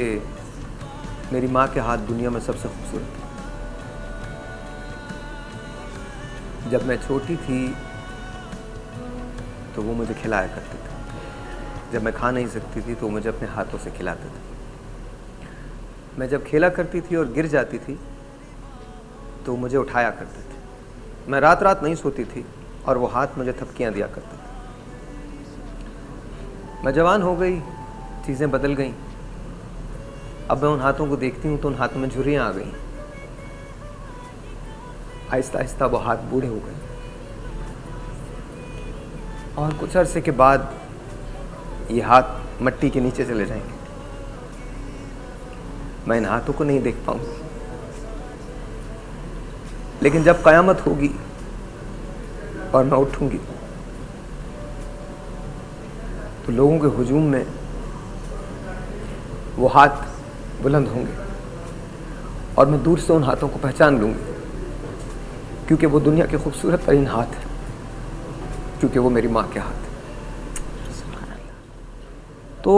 मेरी माँ के हाथ दुनिया में सबसे खूबसूरत थे। जब मैं छोटी थी तो वो मुझे खिलाया करते थे। जब मैं खा नहीं सकती थी तो मुझे अपने हाथों से खिलाते थे। मैं जब खेला करती थी और गिर जाती थी तो मुझे उठाया करते थे। मैं रात रात नहीं सोती थी और वो हाथ मुझे थपकियाँ दिया करते थे। मैं जवान हो गई, चीज़ें बदल गईं। अब मैं उन हाथों को देखती हूँ तो उन हाथों में झुर्रियाँ आ गई। आहिस्ता आहिस्ता वो हाथ बूढ़े हो गए और कुछ अरसे के बाद ये हाथ मिट्टी के नीचे चले जाएंगे। मैं इन हाथों को नहीं देख पाऊंगा, लेकिन जब कयामत होगी और मैं उठूंगी तो लोगों के हुजूम में वो हाथ बुलंद होंगे और मैं दूर से उन हाथों को पहचान लूंगी, क्योंकि वो दुनिया के खूबसूरत तरीन हाथ है, क्योंकि वो मेरी माँ के हाथ है। तो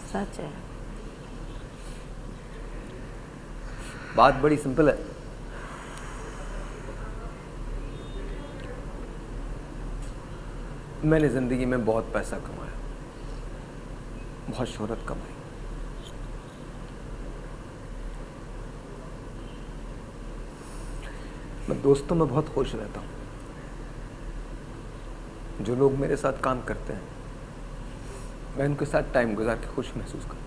सच है। बात बड़ी सिंपल है। मैंने जिंदगी में बहुत पैसा कमाया, बहुत शोहरत कमाई, मैं दोस्तों में बहुत खुश रहता हूँ। जो लोग मेरे साथ काम करते हैं मैं उनके साथ टाइम गुजार के खुश महसूस करता हूँ।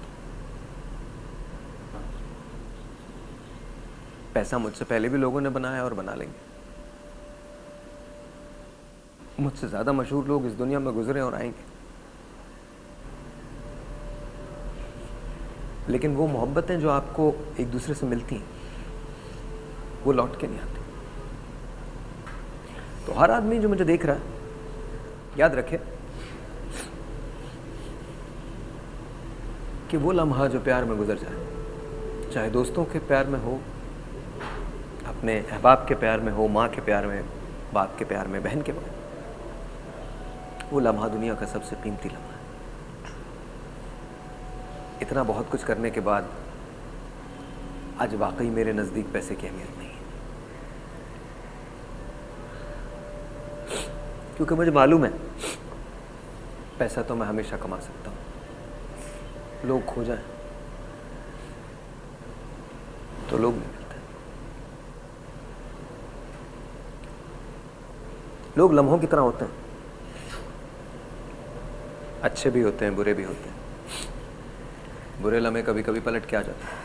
पैसा मुझसे पहले भी लोगों ने बनाया और बना लेंगे। मुझसे ज्यादा मशहूर लोग इस दुनिया में गुजरे और आएंगे, लेकिन वो मोहब्बतें जो आपको एक दूसरे से मिलती हैं वो लौट के नहीं आती। तो हर आदमी जो मुझे देख रहा है याद रखे कि वो लम्हा जो प्यार में गुजर जाए, चाहे दोस्तों के प्यार में हो, अपने अहबाब के प्यार में हो, माँ के प्यार में, बाप के प्यार में, बहन के प्यार में, वो लम्हा दुनिया का सबसे कीमती लम्हा है। इतना बहुत कुछ करने के बाद आज वाकई मेरे नज़दीक पैसे की अहमियत नहीं है, क्योंकि मुझे मालूम है पैसा तो मैं हमेशा कमा सकता हूँ। लोग खो जाएं तो लोग नहीं मिलते। लोग लम्हों की तरह होते हैं, अच्छे भी होते हैं, बुरे भी होते हैं। बुरे लम्हे कभी कभी पलट के आ जाते हैं,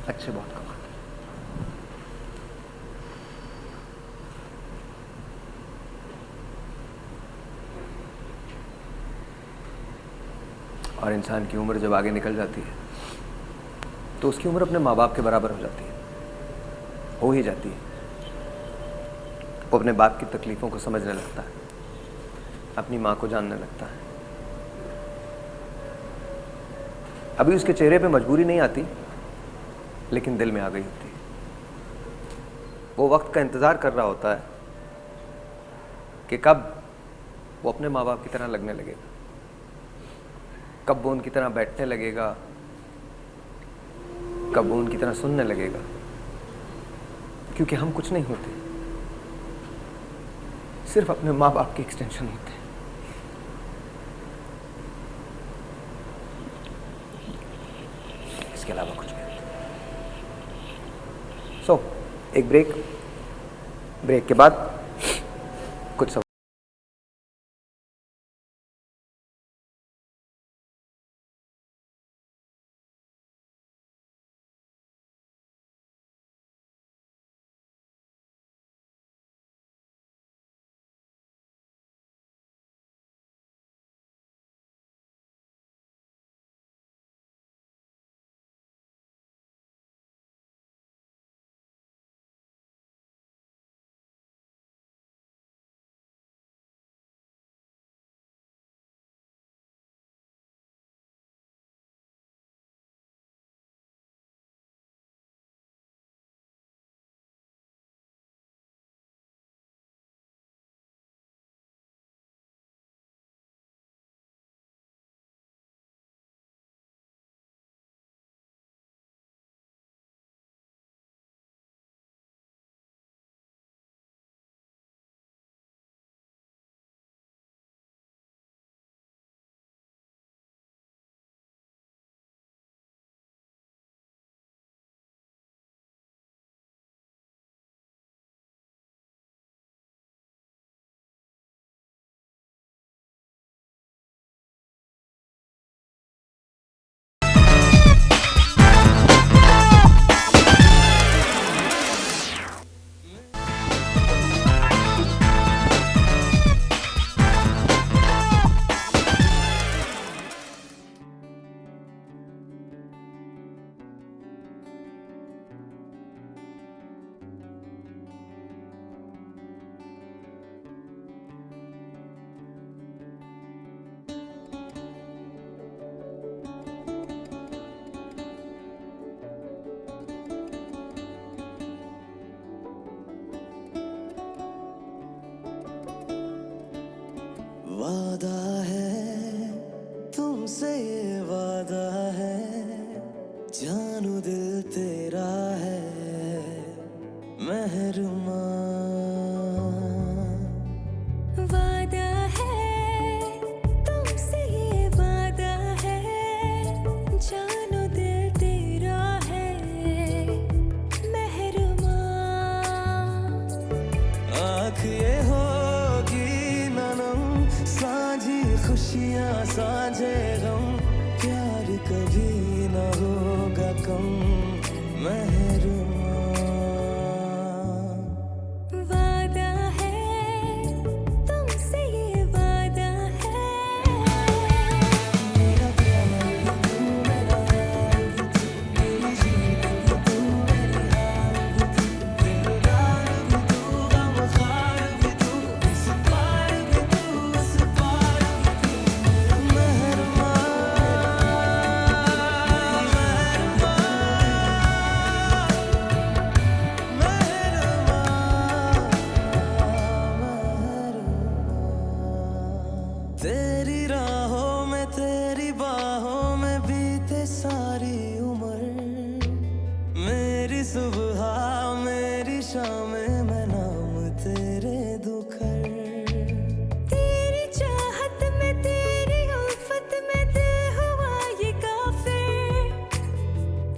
अच्छे बहुत कमाते हैं। और इंसान की उम्र जब आगे निकल जाती है तो उसकी उम्र अपने माँ बाप के बराबर हो जाती है, हो ही जाती है। वो अपने बाप की तकलीफ़ों को समझने लगता है, अपनी माँ को जानने लगता है। अभी उसके चेहरे पे मजबूरी नहीं आती, लेकिन दिल में आ गई होती है। वो वक्त का इंतज़ार कर रहा होता है कि कब वो अपने माँ बाप की तरह लगने लगेगा, कब वो उनकी तरह बैठने लगेगा, कब वो उनकी तरह सुनने लगेगा, क्योंकि हम कुछ नहीं होते, सिर्फ अपने माँ बाप के एक्सटेंशन होते हैं। इसके अलावा कुछ नहीं। एक ब्रेक के बाद कुछ सवाल। वादा है तुमसे ये वादा है जानू दिल तेरा है महरुमा वादा है तुमसे ये वादा है जानो दिल तेरा है महरुमा आँख ये होगी ननम साझी खुशियाँ साझे गम प्यार कभी न होगा कम महरुमा वादा है तुमसे ये वादा है मेरा प्यार भी तू मेरा यार भी तू मेरी जीवन भी तू मेरी हार भी तू दिलदार भी तू गमखार भी तू इस पार भी तू उस पार भी तू महरुमा तेरी राहों में तेरी बाहों में बीते सारी उम्र मेरी सुबह मेरी शाम में नाम तेरे दुखर तेरी चाहत में तेरी उल्फत में दिल हुआ ये काफिर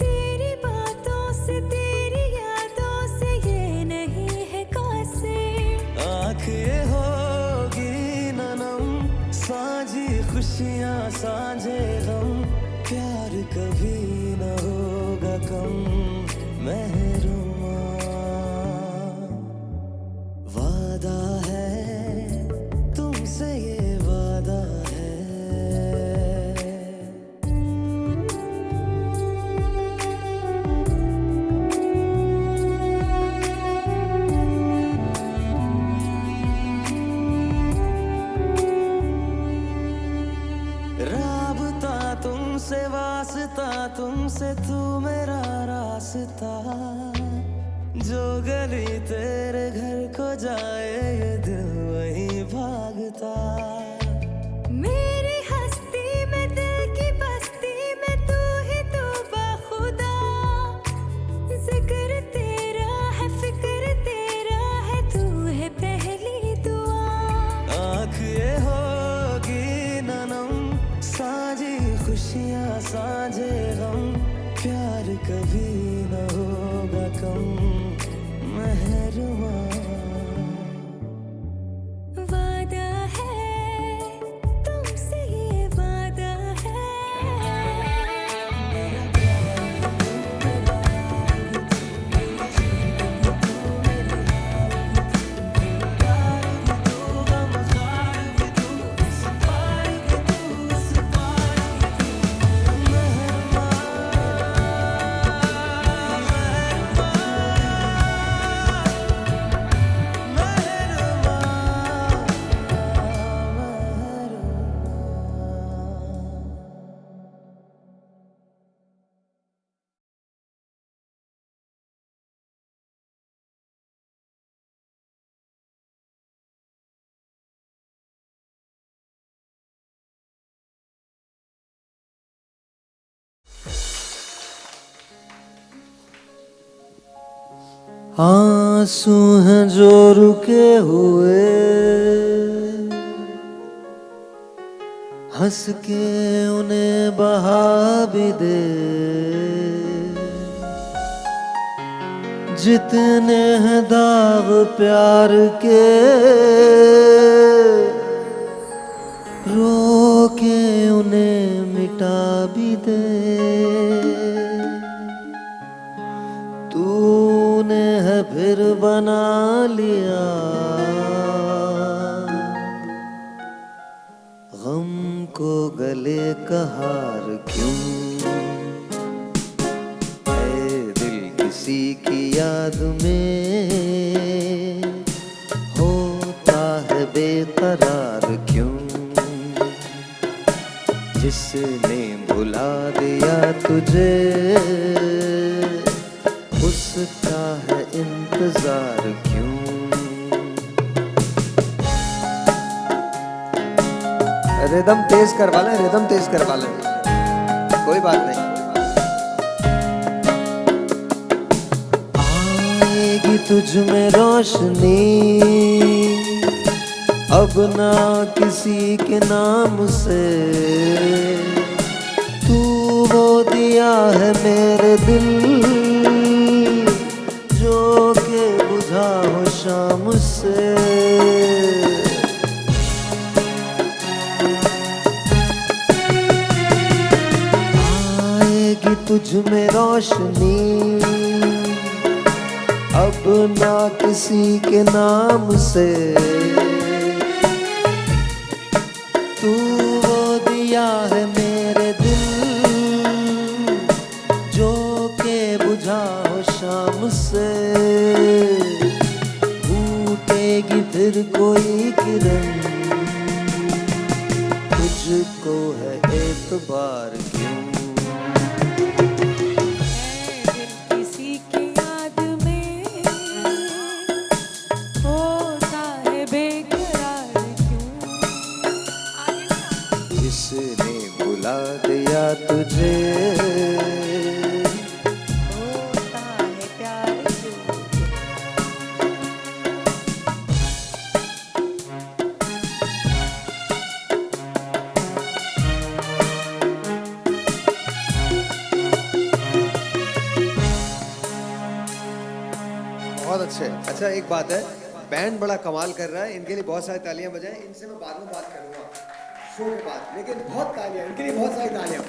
तेरी बातों से तेरी यादों से ये नहीं है कासिर आँख ये होगी ननम साझी खुशियाँ साझे गम प्यार कभी न होगा कम महरुमा वादा है तुमसे ये वादा है राबता तुमसे वास्ता तुमसे तू मेरा रास्ता जो गली तेरे घर को जाए ये दिल वहीं भागता मेरी हस्ती में दिल की बस्ती में तू ही तो बाखुदा जिक्र तेरा है फिक्र तेरा है तू है पहली दुआ आँख ये होगी ननम साझी खुशियाँ साझे गम प्यार कभी न होगा कम महरुमा वादा है तुमसे ये वादा है मेरा प्यार भी तू मेरा यार भी तू मेरी जीवन भी तू मेरी हार भी तू दिलदार भी तू गमखार भी तू इस पार भी तू उस पार भी तू महरुमा आंसू हैं जो रुके हुए हंस के उन्हें बहा भी दे जितने हैं दाग प्यार के रो के उन्हें मिटा भी दे तूने है फिर बना लिया गम को गले का हार क्यों है दिल किसी की याद में होता है बेकरार क्यों जिसने भुला दिया तुझे उसका है इंतजार क्यों रिदम तेज करवा लें, रिदम तेज करवा लें, कोई बात नहीं। आएगी तुझ में रोशनी अब ना किसी के नाम से, तू वो दिया है मेरे दिल जो के बुझा हो शाम से। आएगी तुझ में रोशनी अब ना किसी के नाम से, तू वो दिया है मेरे दिल जो के बुझा हो शाम से। फूटेगी फिर कोई किरण तुझको है एतबार क्यों। किसी की याद में होता है बेकरार क्यों। किसने बुला दिया तुझे होता है प्यार क्यों। बहुत अच्छे। अच्छा एक बात है, बैंड बड़ा कमाल कर रहा है, इनके लिए बहुत सारी तालियां बजाएं। इनसे मैं बाद में बात करूंगा शो के बाद, लेकिन बहुत तालियां इनके लिए, बहुत सारी तालियां।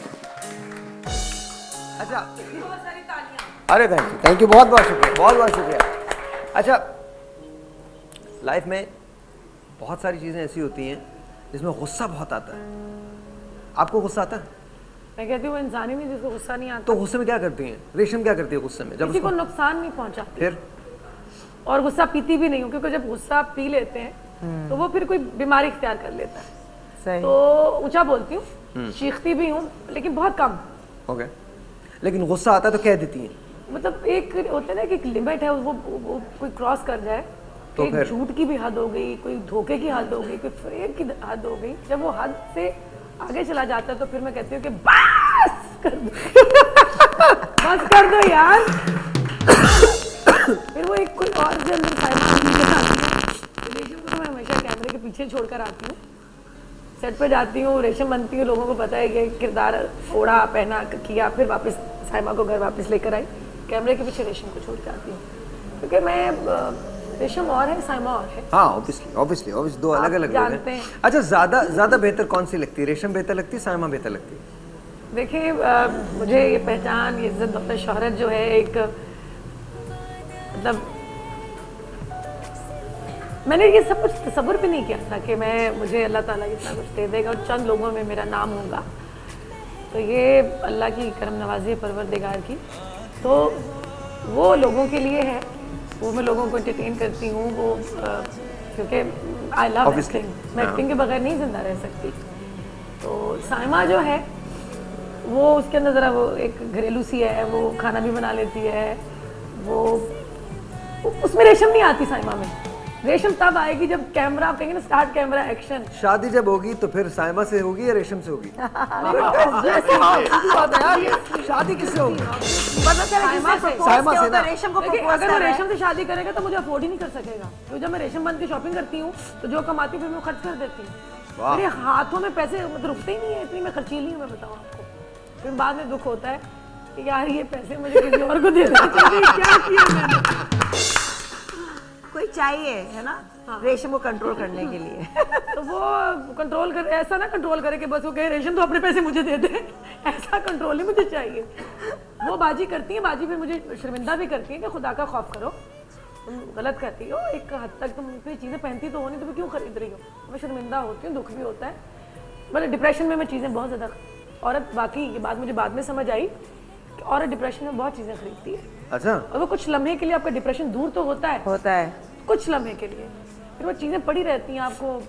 अच्छा अरे थैंक यू बहुत बहुत शुक्रिया, बहुत बहुत शुक्रिया। अच्छा लाइफ में बहुत सारी चीज़ें ऐसी होती हैं जिसमें गुस्सा बहुत आता है। आपको गुस्सा आता है? मैं कहती हूँ इंसान ही नहीं जिसको गुस्सा नहीं आता। तो गुस्से में क्या करती हैं? रेशम क्या करती है गुस्से में? जब किसी को उसको नुकसान नहीं पहुंचाती। फिर और गुस्सा पीती भी नहीं हूँ, क्योंकि जब गुस्सा पी लेते हैं तो वो फिर कोई बीमारी इख्तियार कर लेता है। सही। तो ऊंचा बोलती हूँ, चीखती भी हूँ, लेकिन बहुत कम। ओके, लेकिन गुस्सा आता है तो कह देती हैं। मतलब एक होता है ना कि एक लिमिट है, वो कोई क्रॉस कर जाए तो एक फिर? झूठ की भी हद हो गई, कोई धोखे की हद हो गई, कोई फ्रेब की हद हो गई। जब वो हद से आगे चला जाता है तो फिर मैं कहती हूँ कि बस कर दो बस कर दो यार। फिर वो एक कोई और के अंदर रेशम को तो मैं हमेशा कैमरे के पीछे छोड़कर आती हूँ। सेट पे जाती हूँ, रेशम बनती हूँ, लोगों को पता है कि किरदार ओढ़ा पहना किया, फिर वापस साइमा को घर वापस लेकर आई, कैमरे के पीछे रेशम को छोड़ के आती हूँ। क्योंकि मैं रेशम और है, साइमा और है। हाँ ऑब्वियसली दो अलग अलग लोग जानते हैं। हैं। अच्छा ज्यादा बेहतर कौन सी लगती है? रेशम बेहतर लगती है, साइमा बेहतर लगती है? देखिए मुझे ये पहचान, ये इज्जत, दौलत, शोहरत जो है एक मतलब मैंने ये सब कुछ तसव्वुर भी नहीं किया था कि मुझे अल्लाह ताला इतना कुछ दे देगा और चंद लोगों में मेरा नाम होगा। तो ये अल्लाह की करम नवाजी है, परवरदिगार की। तो वो लोगों के लिए है, वो मैं लोगों को एंटरटेन करती हूँ, वो क्योंकि आई लव एक्टिंग, मैं एक्टिंग के बगैर नहीं जिंदा रह सकती। तो साइमा जो है वो उसके अंदर ज़रा वो एक घरेलू सी है, वो खाना भी बना लेती है, वो उसमें रेशम नहीं आती साइमा में। रेशम तब आएगी जब कैमरा, आप कहेंगे ना स्टार्ट कैमरा एक्शन। शादी जब होगी तो फिर साइमा से होगी या रेशम से होगी? शादी किससे होगी? साइमा से ना। रेशम को देखिए, propose अगर कर वो रहा है। रेशम से शादी करेगा तो मुझे अफोर्ड ही नहीं कर सकेगा। तो जब मैं रेशम बन के शॉपिंग करती हूँ तो जो कमाती हूँ फिर मैं खर्च कर देती हूँ। मेरे हाथों में पैसे मतलब रुकते ही नहीं है, इतनी मैं खर्चीली हूँ, मैं बताऊँ आपको। फिर बाद में दुख होता है कि यार ये पैसे मुझे किसी और को दे देना चाहिए, क्या किया मैंने। कोई चाहिए है ना रेशम को कंट्रोल करने के लिए। तो वो कंट्रोल कर, ऐसा ना कंट्रोल करे कि बस वो कहे रेशम तो अपने पैसे मुझे दे दे, ऐसा कंट्रोल नहीं मुझे चाहिए। वो बाजी करती है, बाजी फिर मुझे शर्मिंदा भी करती है कि खुदा का खौफ करो, तुम गलत करती हो, एक हद तक तुम कोई चीज़ें पहनती तो हो नहीं, तो फिर क्यों खरीद रही हो। मैं शर्मिंदा होती हूँ, दुख भी होता है, मतलब डिप्रेशन में मैं चीज़ें बहुत ज़्यादा, औरत बाकी ये बात मुझे बाद में समझ आई कि औरत डिप्रेशन में बहुत चीज़ें खरीदती है। अच्छा, और वो कुछ लम्हे के लिए आपका डिप्रेशन दूर तो होता है कुछ लम्हे के लिए, फिर वो चीज़ें पड़ी रहती हैं आपको।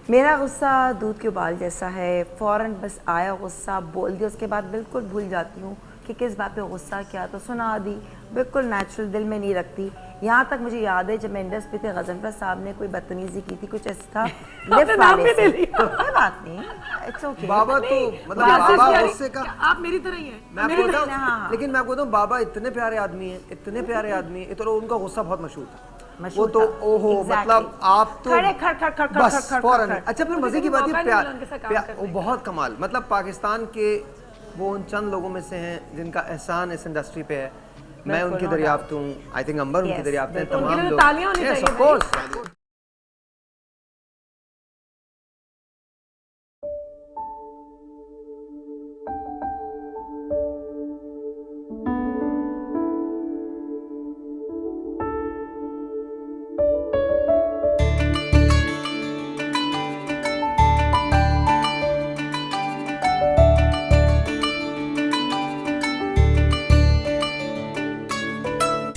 मेरा गुस्सा दूध के उबाल जैसा है, फ़ौरन बस आया गुस्सा बोल दिया, उसके बाद बिल्कुल भूल जाती हूँ कि किस बात पे गुस्सा किया, तो सुना दी, बिल्कुल नेचुरल, दिल में नहीं रखती। यहाँ तक मुझे याद है जब मैं इंडस पे थे, गजनफर साहब ने कोई बदतमीजी की थी, कुछ ऐसा था आपने लिफ्ट नाम वाले भी से। ले लिया। कोई बात नहीं, इट्स ओके। बाबा तो मतलब आसिफ बाबा यानी गुस्से का, आप मेरी तरह ही हैं। मैं आपको बताऊं, हाँ। लेकिन मैं आपको बताऊं बाबा इतने प्यारे आदमी हैं, इतने प्यारे आदमी हैं, तो उनका गुस्सा बहुत मशहूर था। वो मशहूर तो था। ओहो Exactly। मतलब आप तो खड़े खड़ खड़ खड़ खड़ बस खड़ फौरन। खड़। अच्छा फिर मजे की मुझे बात मौका है, नहीं मिला उनके साथ काम करने वो बहुत कमाल, मतलब पाकिस्तान के वो उन चंद लोगों में से हैं जिनका एहसान इस इंडस्ट्री पे है। मैं उनकी दरियाफ्त हूँ, आई थिंक अंबर उनकी Yes, दरियाफ्त है, बिल्कुल। तमाम उनके लिए तो लोग। तालियां होनी Yes, चाहिए of course।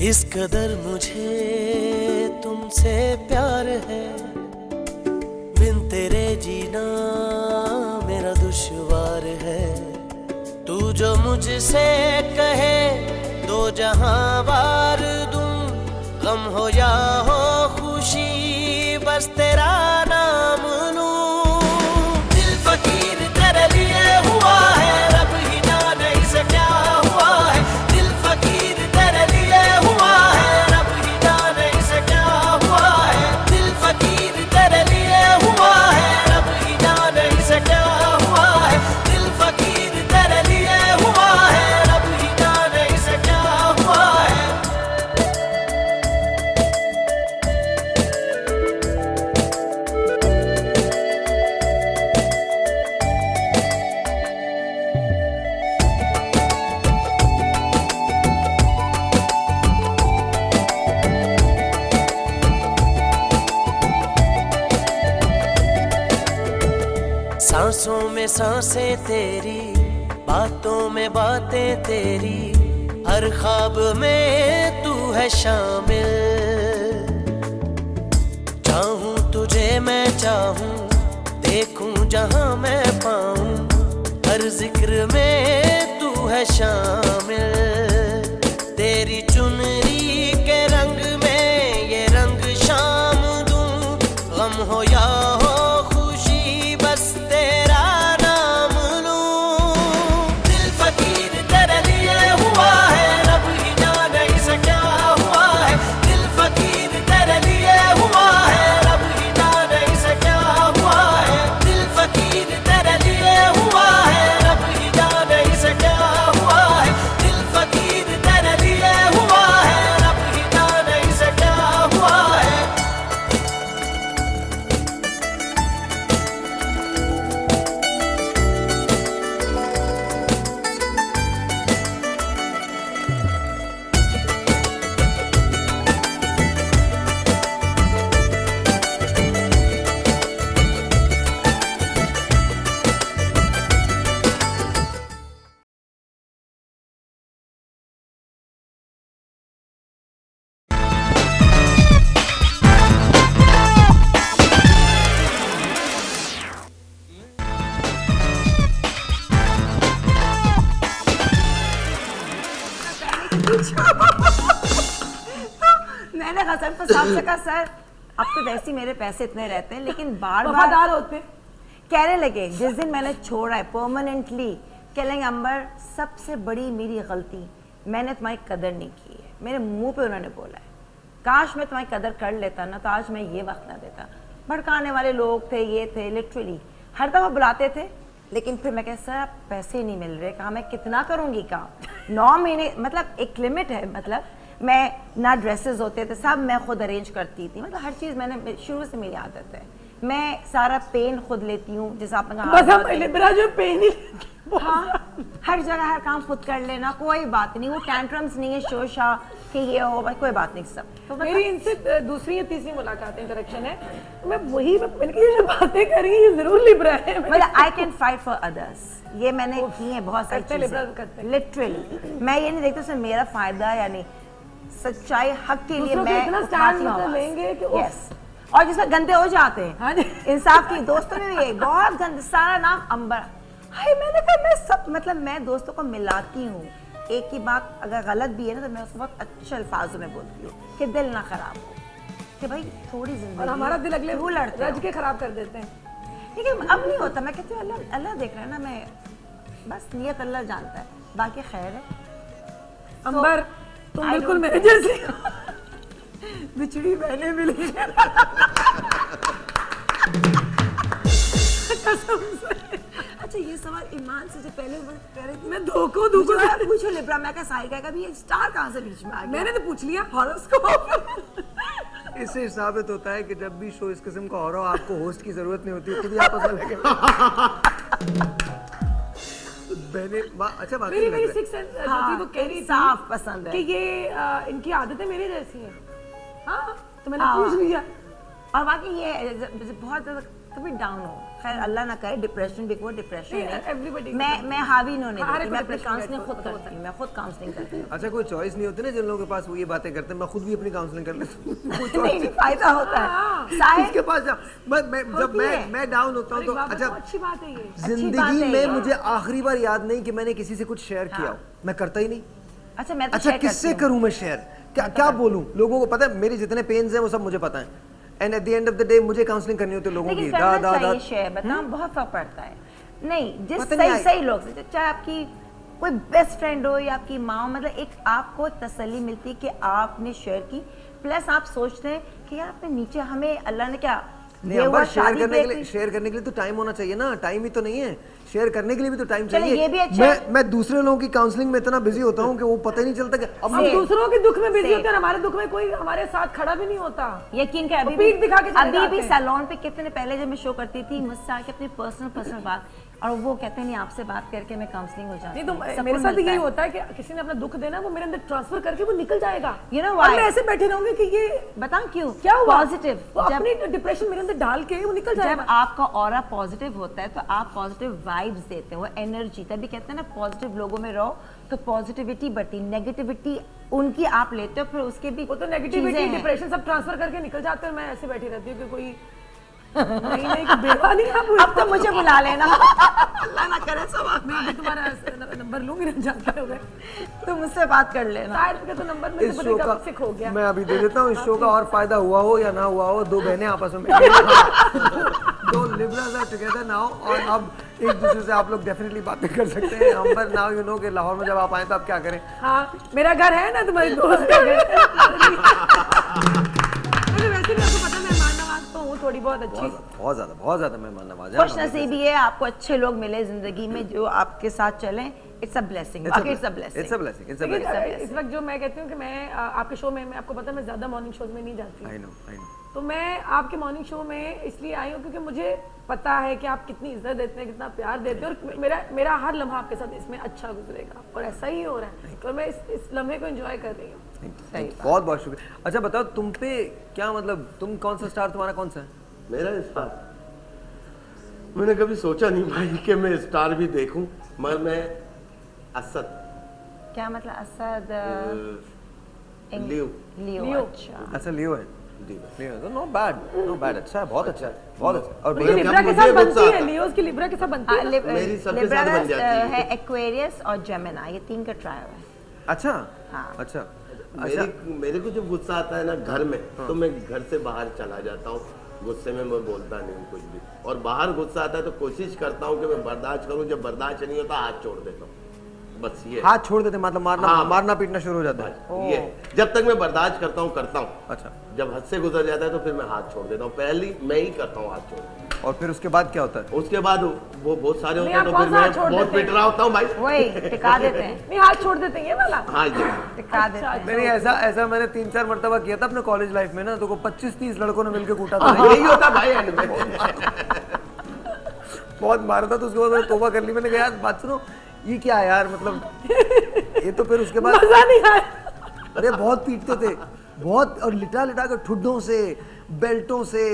इस कदर मुझे तुमसे प्यार है, बिन तेरे जीना मेरा दुश्वार है। तू जो मुझसे कहे दो जहां वार दूं, गम हो या हो खुशी बस तेरा नाम लूं। दिल फकीर तेरे लिए हुआ है, रब ही जाने इसे क्या हुआ है। दिल फकीर तेरे लिए हुआ है, रब ही जाने इसे क्या हुआ है। दिल फकीर तेरे लिए हुआ है, रब ही जाने इसे क्या हुआ है। दिल फकीर तेरे लिए हुआ है, रब ही जाने इसे क्या हुआ है। सांसों में सांसें तेरी, बातों में बातें तेरी, हर ख्वाब में तू है शामिल। चाहूं तुझे मैं चाहूं, देखूं जहां मैं पाऊं, हर जिक्र में तू है शामिल। तेरी चुनरी के रंग में ये रंग शाम दूं, गम हो या हो खुशी बस तेरा नाम लूं। दिल फकीर तेरे लिए हुआ है, रब ही जाने इसे क्या हुआ है। दिल फकीर तेरे लिए हुआ है, रब ही जाने इसे क्या हुआ है। दिल फकीर तेरे लिए हुआ है, रब ही जाने इसे क्या हुआ है। दिल फकीर तेरे लिए हुआ है, रब ही जाने इसे क्या हुआ है। मैंने गजनफर साहब से कहा सर अब तो वैसे ही मेरे पैसे इतने रहते हैं, लेकिन बार बार वफादार होते कहने लगे जिस दिन मैंने छोड़ा है परमानेंटली, कहेंगे अंबर सबसे बड़ी मेरी गलती मैंने तुम्हारी कदर नहीं की है। मेरे मुंह पे उन्होंने बोला है, काश मैं तुम्हारी कदर कर लेता ना तो आज मैं ये वक्त ना देता। भड़काने वाले लोग थे, ये थे, लिटरली हर दफा बुलाते थे, लेकिन फिर मैं कहा सर आप पैसे नहीं मिल रहे, कहा मैं कितना करूँगी काम। 9 महीने मतलब एक लिमिट है, मतलब मैं ना ड्रेसेस होते थे सब मैं खुद अरेंज करती थी, मतलब हर चीज़ मैंने शुरू से मेरी आदत है, मैं सारा पेन खुद लेती हूँ। जैसे आपने कहा बस हम लिब्रा जो पेन ही हाँ, हर जगह हर काम खुद कर लेना, कोई बात नहीं, वो टेंट्रम्स नहीं है शोशा कि ये हो, कोई बात नहीं सब। तो मेरी इनसे दूसरी या तीसरी मुलाकात इंटरेक्शन है, तो मैं वही मैंने कहा ये जो बातें करी ये जरूर लिब्रा है। मतलब I can fight for others, ये मैंने की है बहुत सारी चीजें लिटरली। मैं ये नहीं देखती उसमें मेरा फायदा या नहीं, सच्चाई हक के लिए मैं उठाती हूँ लेंगे कि यस, और जिसमें गंदे हो जाते हैं। हाँ इंसाफ की दोस्तों में भी ये बहुत गंदे, सारा नाम अंबर। हाय मैंने कहा मैं सब मतलब मैं दोस्तों को मिलाती हूँ, एक ही बात अगर गलत भी है ना तो मैं उसको बहुत अच्छे अल्फाजों में बोलती हूँ कि दिल ना खराब हो, कि भाई थोड़ी जिंदगी और हमारा दिल अगले वो लड़ते रज हो। के खराब कर देते हैं। लेकिन अब नहीं होता, मैं कहती हूँ अल्लाह अल्लाह देख रहा है ना, मैं बस नियत अल्लाह जानता है, बाकी खैर है। अंबर तुम I बिल्कुल don't मेरे care. जैसी बिछड़ी मैंने मिली कसम से। अच्छा ये सवाल ईमान से जो पहले कह रही थी, मैं धोखो दूंगा। मुझे पूछो लिब्रा, मैं क्या साहिल का भी ये स्टार कहाँ से बीच में आ गया? मैंने तो पूछ लिया हॉरोस्कोप। इससे साबित होता है कि जब भी शो इस किस्म का हो रहा हो आपको होस्ट की जरूरत नहीं होती, खुद ही आपस में लगे। अच्छा बात मेरी सिक्स सेंस जो थी वो कह रही थी साफ पसंद है कि ये इनकी आदतें मेरे जैसी हैं। हाँ तो मैंने हाँ। पूछ लिया। और बाकी ये बहुत ज्यादा कभी डाउन हो, खैर अल्लाह ना करे, डिप्रेशन भी वो डिप्रेशन everybody नहीं, मैं हावी नहीं हर होने एक देती, मैं को अपनी depression काउंसलिंग है, खुद करती हूँ, मैं खुद काउंसलिंग करती हूँ। अच्छा कोई चॉइस नहीं होती ना जिन लोगों के पास वो ये बातें करते हैं, मैं खुद भी अपनी काउंसलिंग कर लेता हूँ। नहीं नहीं, फायदा होता है साहिल। इसके पास जब होती है। मैं डाउन होता हूँ तो बाबा, अच्छा तो अच्छी बात है ये। बात जिंदगी है में ये। मुझे आखिरी बार याद नहीं कि मैंने किसी से कुछ शेयर किया हो, मैं करता ही नहीं। अच्छा मैं तो अच्छा share किससे करती हूँ। करूं मैं शेयर, क्या बोलूं लोगों को? पता है मेरे जितने पेन्स हैं वो सब मुझे पता है, and at the end of the day मुझे काउंसलिंग करनी होती है लोगों की। लेकिन करना चाहिए शेयर, बताओ बहुत फर्क पड़ता है। नहीं जिस पता नहीं सही लोग से, चाहे आपकी कोई बेस्ट फ्रेंड हो या आपकी माँ हो, मतलब एक आपको तसल्ली मिलती है कि आपने शेयर की, प्लस आप सोचते हैं कि यार अपने नीचे हमें अल्लाह ने क्या नहीं, अब शेयर करने के लिए तो टाइम होना चाहिए ना, टाइम ही तो नहीं है। शेयर करने के लिए भी तो टाइम चलो, चाहिए। ये भी अच्छा है। मैं दूसरे लोगों की काउंसलिंग में इतना बिजी होता हूँ कि वो पता ही नहीं चलता कि अब हम दूसरों के दुख में बिजी Same. होते हैं, हमारे दुख में कोई हमारे साथ खड़ा भी नहीं होता। यकीन कर, वो पीठ दिखा के चले अभी जाते भी हैं। सैलून पे कितने पहले जब मैं शो करती थी, मुझसे आके अपनी पर्सनल बात, और वो कहते हैं नहीं आपसे बात करके मैं काउंसलिंग हो जाती नहीं तो हूँ। मेरे साथ यही होता है कि किसी ने अपना दुख देना, वो मेरे अंदर ट्रांसफर करके वो निकल जाएगा। You know और why? मैं ऐसे बैठे रहूंगी कि ये बताऊं क्यों? क्या हुआ? पॉजिटिव। वो अपनी डिप्रेशन मेरे अंदर डाल के वो निकल जब जाएगा। आपका ऑरा पॉजिटिव होता है तो आप पॉजिटिव वाइब्स देते हो, एनर्जी, तभी कहते हैं ना पॉजिटिव लोगों में रहो तो पॉजिटिविटी बढ़ती, नेगेटिविटी उनकी आप लेते हो, फिर उसके भी वो तो नेगेटिविटी डिप्रेशन सब ट्रांसफर करके निकल जाते हैं। मैं ऐसे बैठी रहती हूँ कि कोई नहीं कि बेवा नहीं। अब तो मुझे बुला लेना, अल्लाह ना करे सब। मैं अभी तुम्हारा नंबर लूंगी ना, जानते हो गए तो मुझसे बात कर लेना। शायद के तो नंबर में इस तो शो बड़ी का कब से खो गया। मैं अभी दे देता हूँ। इस शो का और फायदा हुआ हो या ना हुआ हो, दो बहनें आपस में दो लिबरल्स आर टुगेदर नाउ, और अब एक दूसरे से आप लोग डेफिनेटली बातें कर सकते हैं। अंबर नाउ यू नो कि लाहौर में जब आप आए तो आप क्या करें। हाँ मेरा घर है ना तुम्हारे दोस्त का घर। वैसे भी आपको पता मेहमान नवाज तो हूँ थोड़ी बहुत अच्छी। बहुत ज्यादा मेहमान नवाज है। खुश नसीबी है, आपको अच्छे लोग मिले जिंदगी में जो आपके साथ चलें, it's a blessing. It's a blessing. इस वक्त जो मैं कहती हूँ कि मैं आपके शो में, मैं आपको पता है मैं ज्यादा मॉर्निंग शोज में नहीं जाती। I know. तो मैं आपके मॉर्निंग शो में इसलिए आई हूँ क्योंकि मुझे पता है कि आप कितनी इज्जत देते हैं, कितना प्यार देते हैं, और मेरा हर लम्हा आपके साथ इसमें अच्छा गुजरेगा, और ऐसा ही हो रहा है। और मैं इस लम्हे को एंजॉय कर रही हूँ। बहुत बहुत शुक्रिया। अच्छा बताओ तुम पे क्या मतलब, तुम कौन सा स्टार, तुम्हारा कौन सा है? मेरा स्टार मैंने कभी सोचा नहीं भाई कि मैं स्टार भी देखूं, मगर मैं असद। क्या मतलब असद? लियो। लियो। अच्छा अच्छा लियो है। नो बैड, अच्छा है, बहुत अच्छा है, बहुत अच्छा। और उनकी लिब्रा के साथ बनती है, लियोस की लिब्रा के साथ बनती है। मेरी सबके साथ बन जाती है एक्वेरियस और जेमिनी, ये तीन का ट्रायल है। अच्छा हाँ। अच्छा। मेरे को जब गुस्सा आता है ना घर में, तो मैं घर से बाहर चला जाता हूँ। गुस्से में मैं बोलता नहीं हूँ कुछ भी, और बाहर गुस्सा आता है तो कोशिश करता हूँ कि मैं बर्दाश्त करूँ, जब बर्दाश्त नहीं होता हाथ छोड़ देता हूँ, बस ये। हाथ छोड़ देते मतलब मारना, हाँ, मारना पीटना शुरू हो जाता है। ये जब तक मैं बर्दाश्त करता हूँ अच्छा। जब हद से गुजर जाता है तो फिर मैं हाथ छोड़ देता हूँ, पहले मैं ही करता हूँ हाथ छोड़। और फिर उसके बाद क्या होता है? उसके बाद वो बहुत सारे होते नहीं, हैं तो आप फिर कौन सा मैं छोड़ बहुत देते हैं? पिट रहा होता हूँ भाई। वही टिका देते हैं। नहीं हाथ छोड़ देते हैं ये वाला। हाँ जी टिका देते हैं। नहीं ऐसा मैंने 3-4 मरतबा किया था अपने कॉलेज लाइफ में ना, तो 25-30 लड़कों ने मिलकर कूटा था। यही होता भाई एंड में। बहुत मारा था, तो उसके बाद मैंने तौबा कर ली। मैंने कहा यार बात सुनो, ये क्या है यार, मतलब ये तो फिर उसके बाद मजा नहीं आया। अरे बहुत पीटते थे, बहुत, और लिटा लिटा कर ठुड्डों से, बेल्टों से,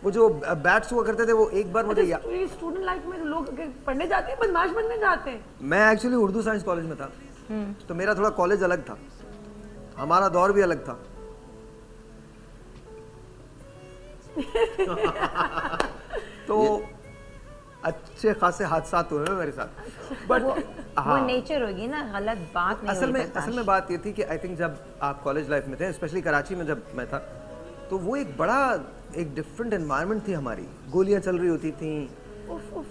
वो जो बैट्स हुआ करते थे वो। एक बार मुझे स्टूडेंट लाइफ में लोग पढ़ने जाते हैं, बदमाश बनने जाते हैं। मैं एक्चुअली उर्दू साइंस कॉलेज में था, तो मेरा थोड़ा कॉलेज अलग था, हमारा दौर भी अलग था। तो अच्छे खासे हादसात हुए हैं मेरे साथ, बट वो नेचर होगी ना, गलत बात नहीं असल होगी में बात ये थी कि आई थिंक जब आप कॉलेज लाइफ में थे, स्पेशली कराची में जब मैं था, तो वो एक डिफरेंट एनवायरनमेंट थी हमारी। गोलियां चल रही होती थी,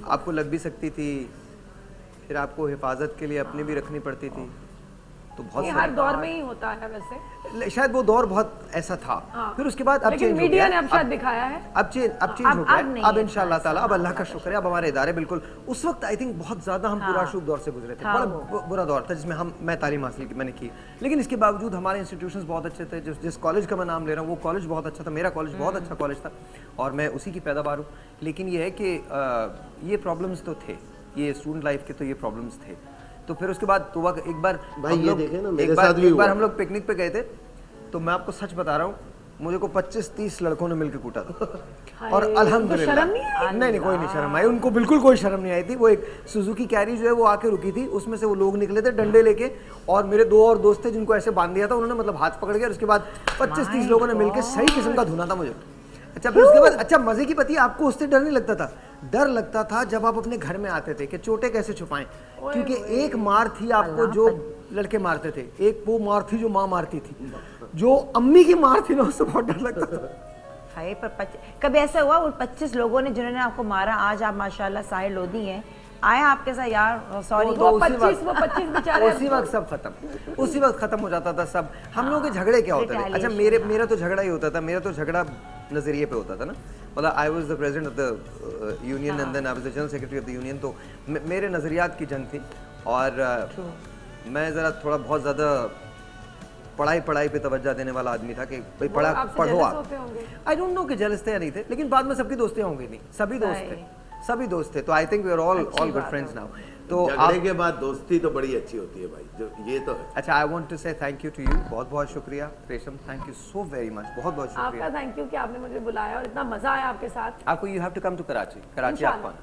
आपको लग भी सकती थी, फिर आपको हिफाजत के लिए अपनी भी रखनी पड़ती थी, तो बहुत ये हर दौर में ही होता है वैसे, शायद वो दौर बहुत ऐसा था। हाँ। फिर उसके बाद अब लेकिन चेंज हो मीडिया गया, ने अब शायद दिखाया है, अब चेंज हो अब गया नहीं अब है इंशाल्लाह इतना ताला, अब अल्लाह का शुक्र है, अब हमारे इदारे बिल्कुल, उस वक्त आई थिंक बहुत ज़्यादा हम पूरा शुभ दौर से गुजरे थे, बड़ा बुरा दौर था जिसमें मैं तालीम हासिल की मैंने की, लेकिन इसके बावजूद हमारे इंस्टीट्यूशंस बहुत अच्छे थे। जिस कॉलेज का मैं नाम ले रहा हूँ वो कॉलेज बहुत अच्छा था, मेरा कॉलेज बहुत अच्छा कॉलेज था और मैं उसी की पैदावार हूँ। लेकिन ये है कि ये प्रॉब्लम्स तो थे, ये स्टूडेंट लाइफ के तो ये प्रॉब्लम्स थे। तो फिर उसके बाद तो एक बार भाई ये देखें ना, मेरे साथ भी एक बार हुआ। हम लोग पिकनिक पे गए थे, तो मैं आपको सच बता रहा हूँ, मुझे को 25-30 लड़कों ने मिलकर कूटा था और अल्हम्दुलिल्लाह शर्म नहीं आई? नहीं कोई नहीं शर्म आई, उनको बिल्कुल कोई शर्म नहीं आई थी। वो एक सुजुकी कैरी जो है वो आके रुकी थी, उसमें से वो लोग निकले थे डंडे लेके, और मेरे 2 और दोस्त थे जिनको ऐसे बांध दिया था उन्होंने, मतलब हाथ पकड़ के, और उसके बाद 25-30 लोगों ने मिलकर सही किस्म का धुना था मुझे। अच्छा, फिर उसके बाद अच्छा मजे की पति, आपको उससे डर नहीं लगता था? डर लगता था जब आप अपने घर में आते थे कि चोटें कैसे छुपाएं, क्योंकि एक मार थी आपको जो लड़के मारते थे, एक वो मार थी जो माँ मारती थी, जो अम्मी की मार थी ना, उससे बहुत डर लगता था। हाय, पर कभी ऐसा हुआ वो 25 लोगों ने जिन्होंने आपको मारा, आज आप माशाल्लाह साहिल लोधी हैं, आए आपके साथ यार सॉरी, वो 25 बेचारे उसी वक्त सब खत्म, उसी वक्त खत्म हो जाता था सब। हम लोगों के झगड़े क्या होते थे? अच्छा, मेरा तो झगड़ा ही होता था, मेरा तो झगड़ा नजरिए पे होता था ना, मतलब I was the president of the union and then I was the general secretary of the union, तो मेरे नजरियात की जंग थी और मैं ज़रा थोड़ा बहुत ज़्यादा पढ़ाई पे तवज्जो देने वाला आदमी था कि भाई पढ़ो आप। आई डोंट नो कि जेलस थे या नहीं थे, लेकिन बाद में सबकी दोस्तियां होंगी नहीं, सभी दोस्त थे, तो I think we are all good friends now. तो झगड़े के बाद दोस्ती तो बड़ी अच्छी होती है भाई, जो ये तो है। अच्छा, आई वांट टू से थैंक यू टू यू, बहुत बहुत शुक्रिया रेशम, thank you so very much, बहुत बहुत शुक्रिया आपका, थैंक यू कि आपने मुझे बुलाया और इतना मजा आया आपके साथ। आपको, you have to come to Karachi आपको आना।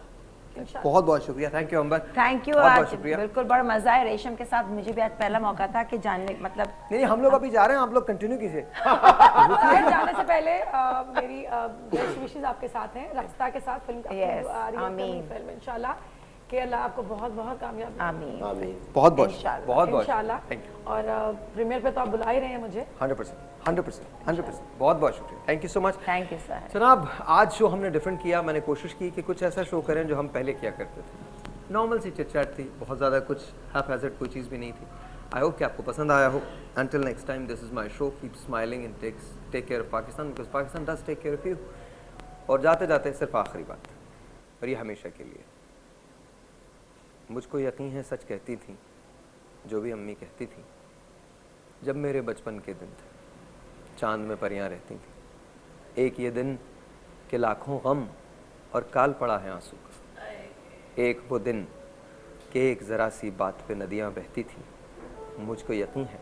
बहुत बहुत शुक्रिया, thank you Ambar, thank you, आज बिल्कुल बड़ा मजा है रेशम के साथ, मुझे भी आज पहला मौका था कि जानने, मतलब नहीं हम लोग अभी जा रहे हैं, आप लोग कंटिन्यू कीजिए। जाने से पहले मेरी बेस्ट विशेस आपके साथ हैं, रफ्ता के साथ फिल्म फिल्म इंशाल्लाह कि अल्लाह आपको बहुत बहुत कामयाब, आमीन, बहुत इंशाल्लाह, और प्रीमियर पे तो आप बुला ही रहे हैं मुझे। 100% बहुत बहुत शुक्रिया, thank you so much. Thank you sir. जनाब, आज शो हमने डिफरेंट किया, मैंने कोशिश की कि कुछ ऐसा शो करें जो हम पहले किया करते थे। नॉर्मल सी चिट-चैट थी, बहुत ज़्यादा कुछ हैफ-हैज़र्ड कोई चीज़ भी नहीं थी। आई होप कि आपको पसंद आया हो। Until next time, this is my show, keep smiling and take care of Pakistan, because Pakistan does take care of you. और जाते जाते सिर्फ आखिरी बात, और ये हमेशा के लिए, मुझको यकीन है सच कहती थी जो भी अम्मी कहती थी, जब मेरे बचपन के दिन थे, चांद में परियां रहती थी, एक ये दिन के लाखों गम और काल पड़ा है आंसू का, एक वो दिन कि एक ज़रा सी बात पे नदियां बहती थी, मुझको यकीन है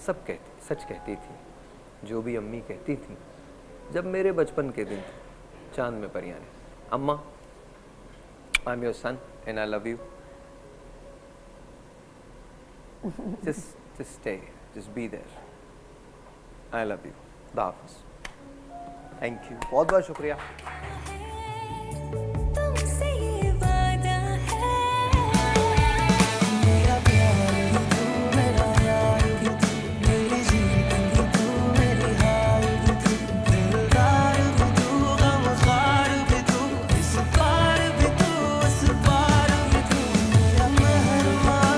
सच कहती थी जो भी अम्मी कहती थी, जब मेरे बचपन के दिन थे, चांद में परियां रहती। अम्मा, I am your son and I love you, just stay, just be there, I love you, दाफ़िज़, thank you, बहुत बहुत शुक्रिया। तुमसे ये वादा है, मेरा प्यार भी तू, मेरा यार भी तू, मेरी ज़िंदगी तू, मेरी हार भी तू, दिलदार भी तू, गमख़ार भी तू, इस पार भी तू, उस पार भी तू, मेरा मेहरबान।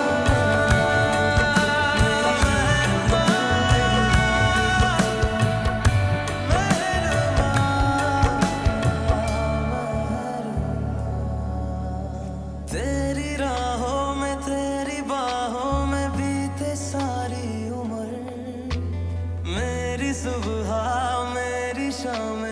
तेरी राहों में, तेरी बाहों में बीते सारी उम्र, मेरी सुबह मेरी शाम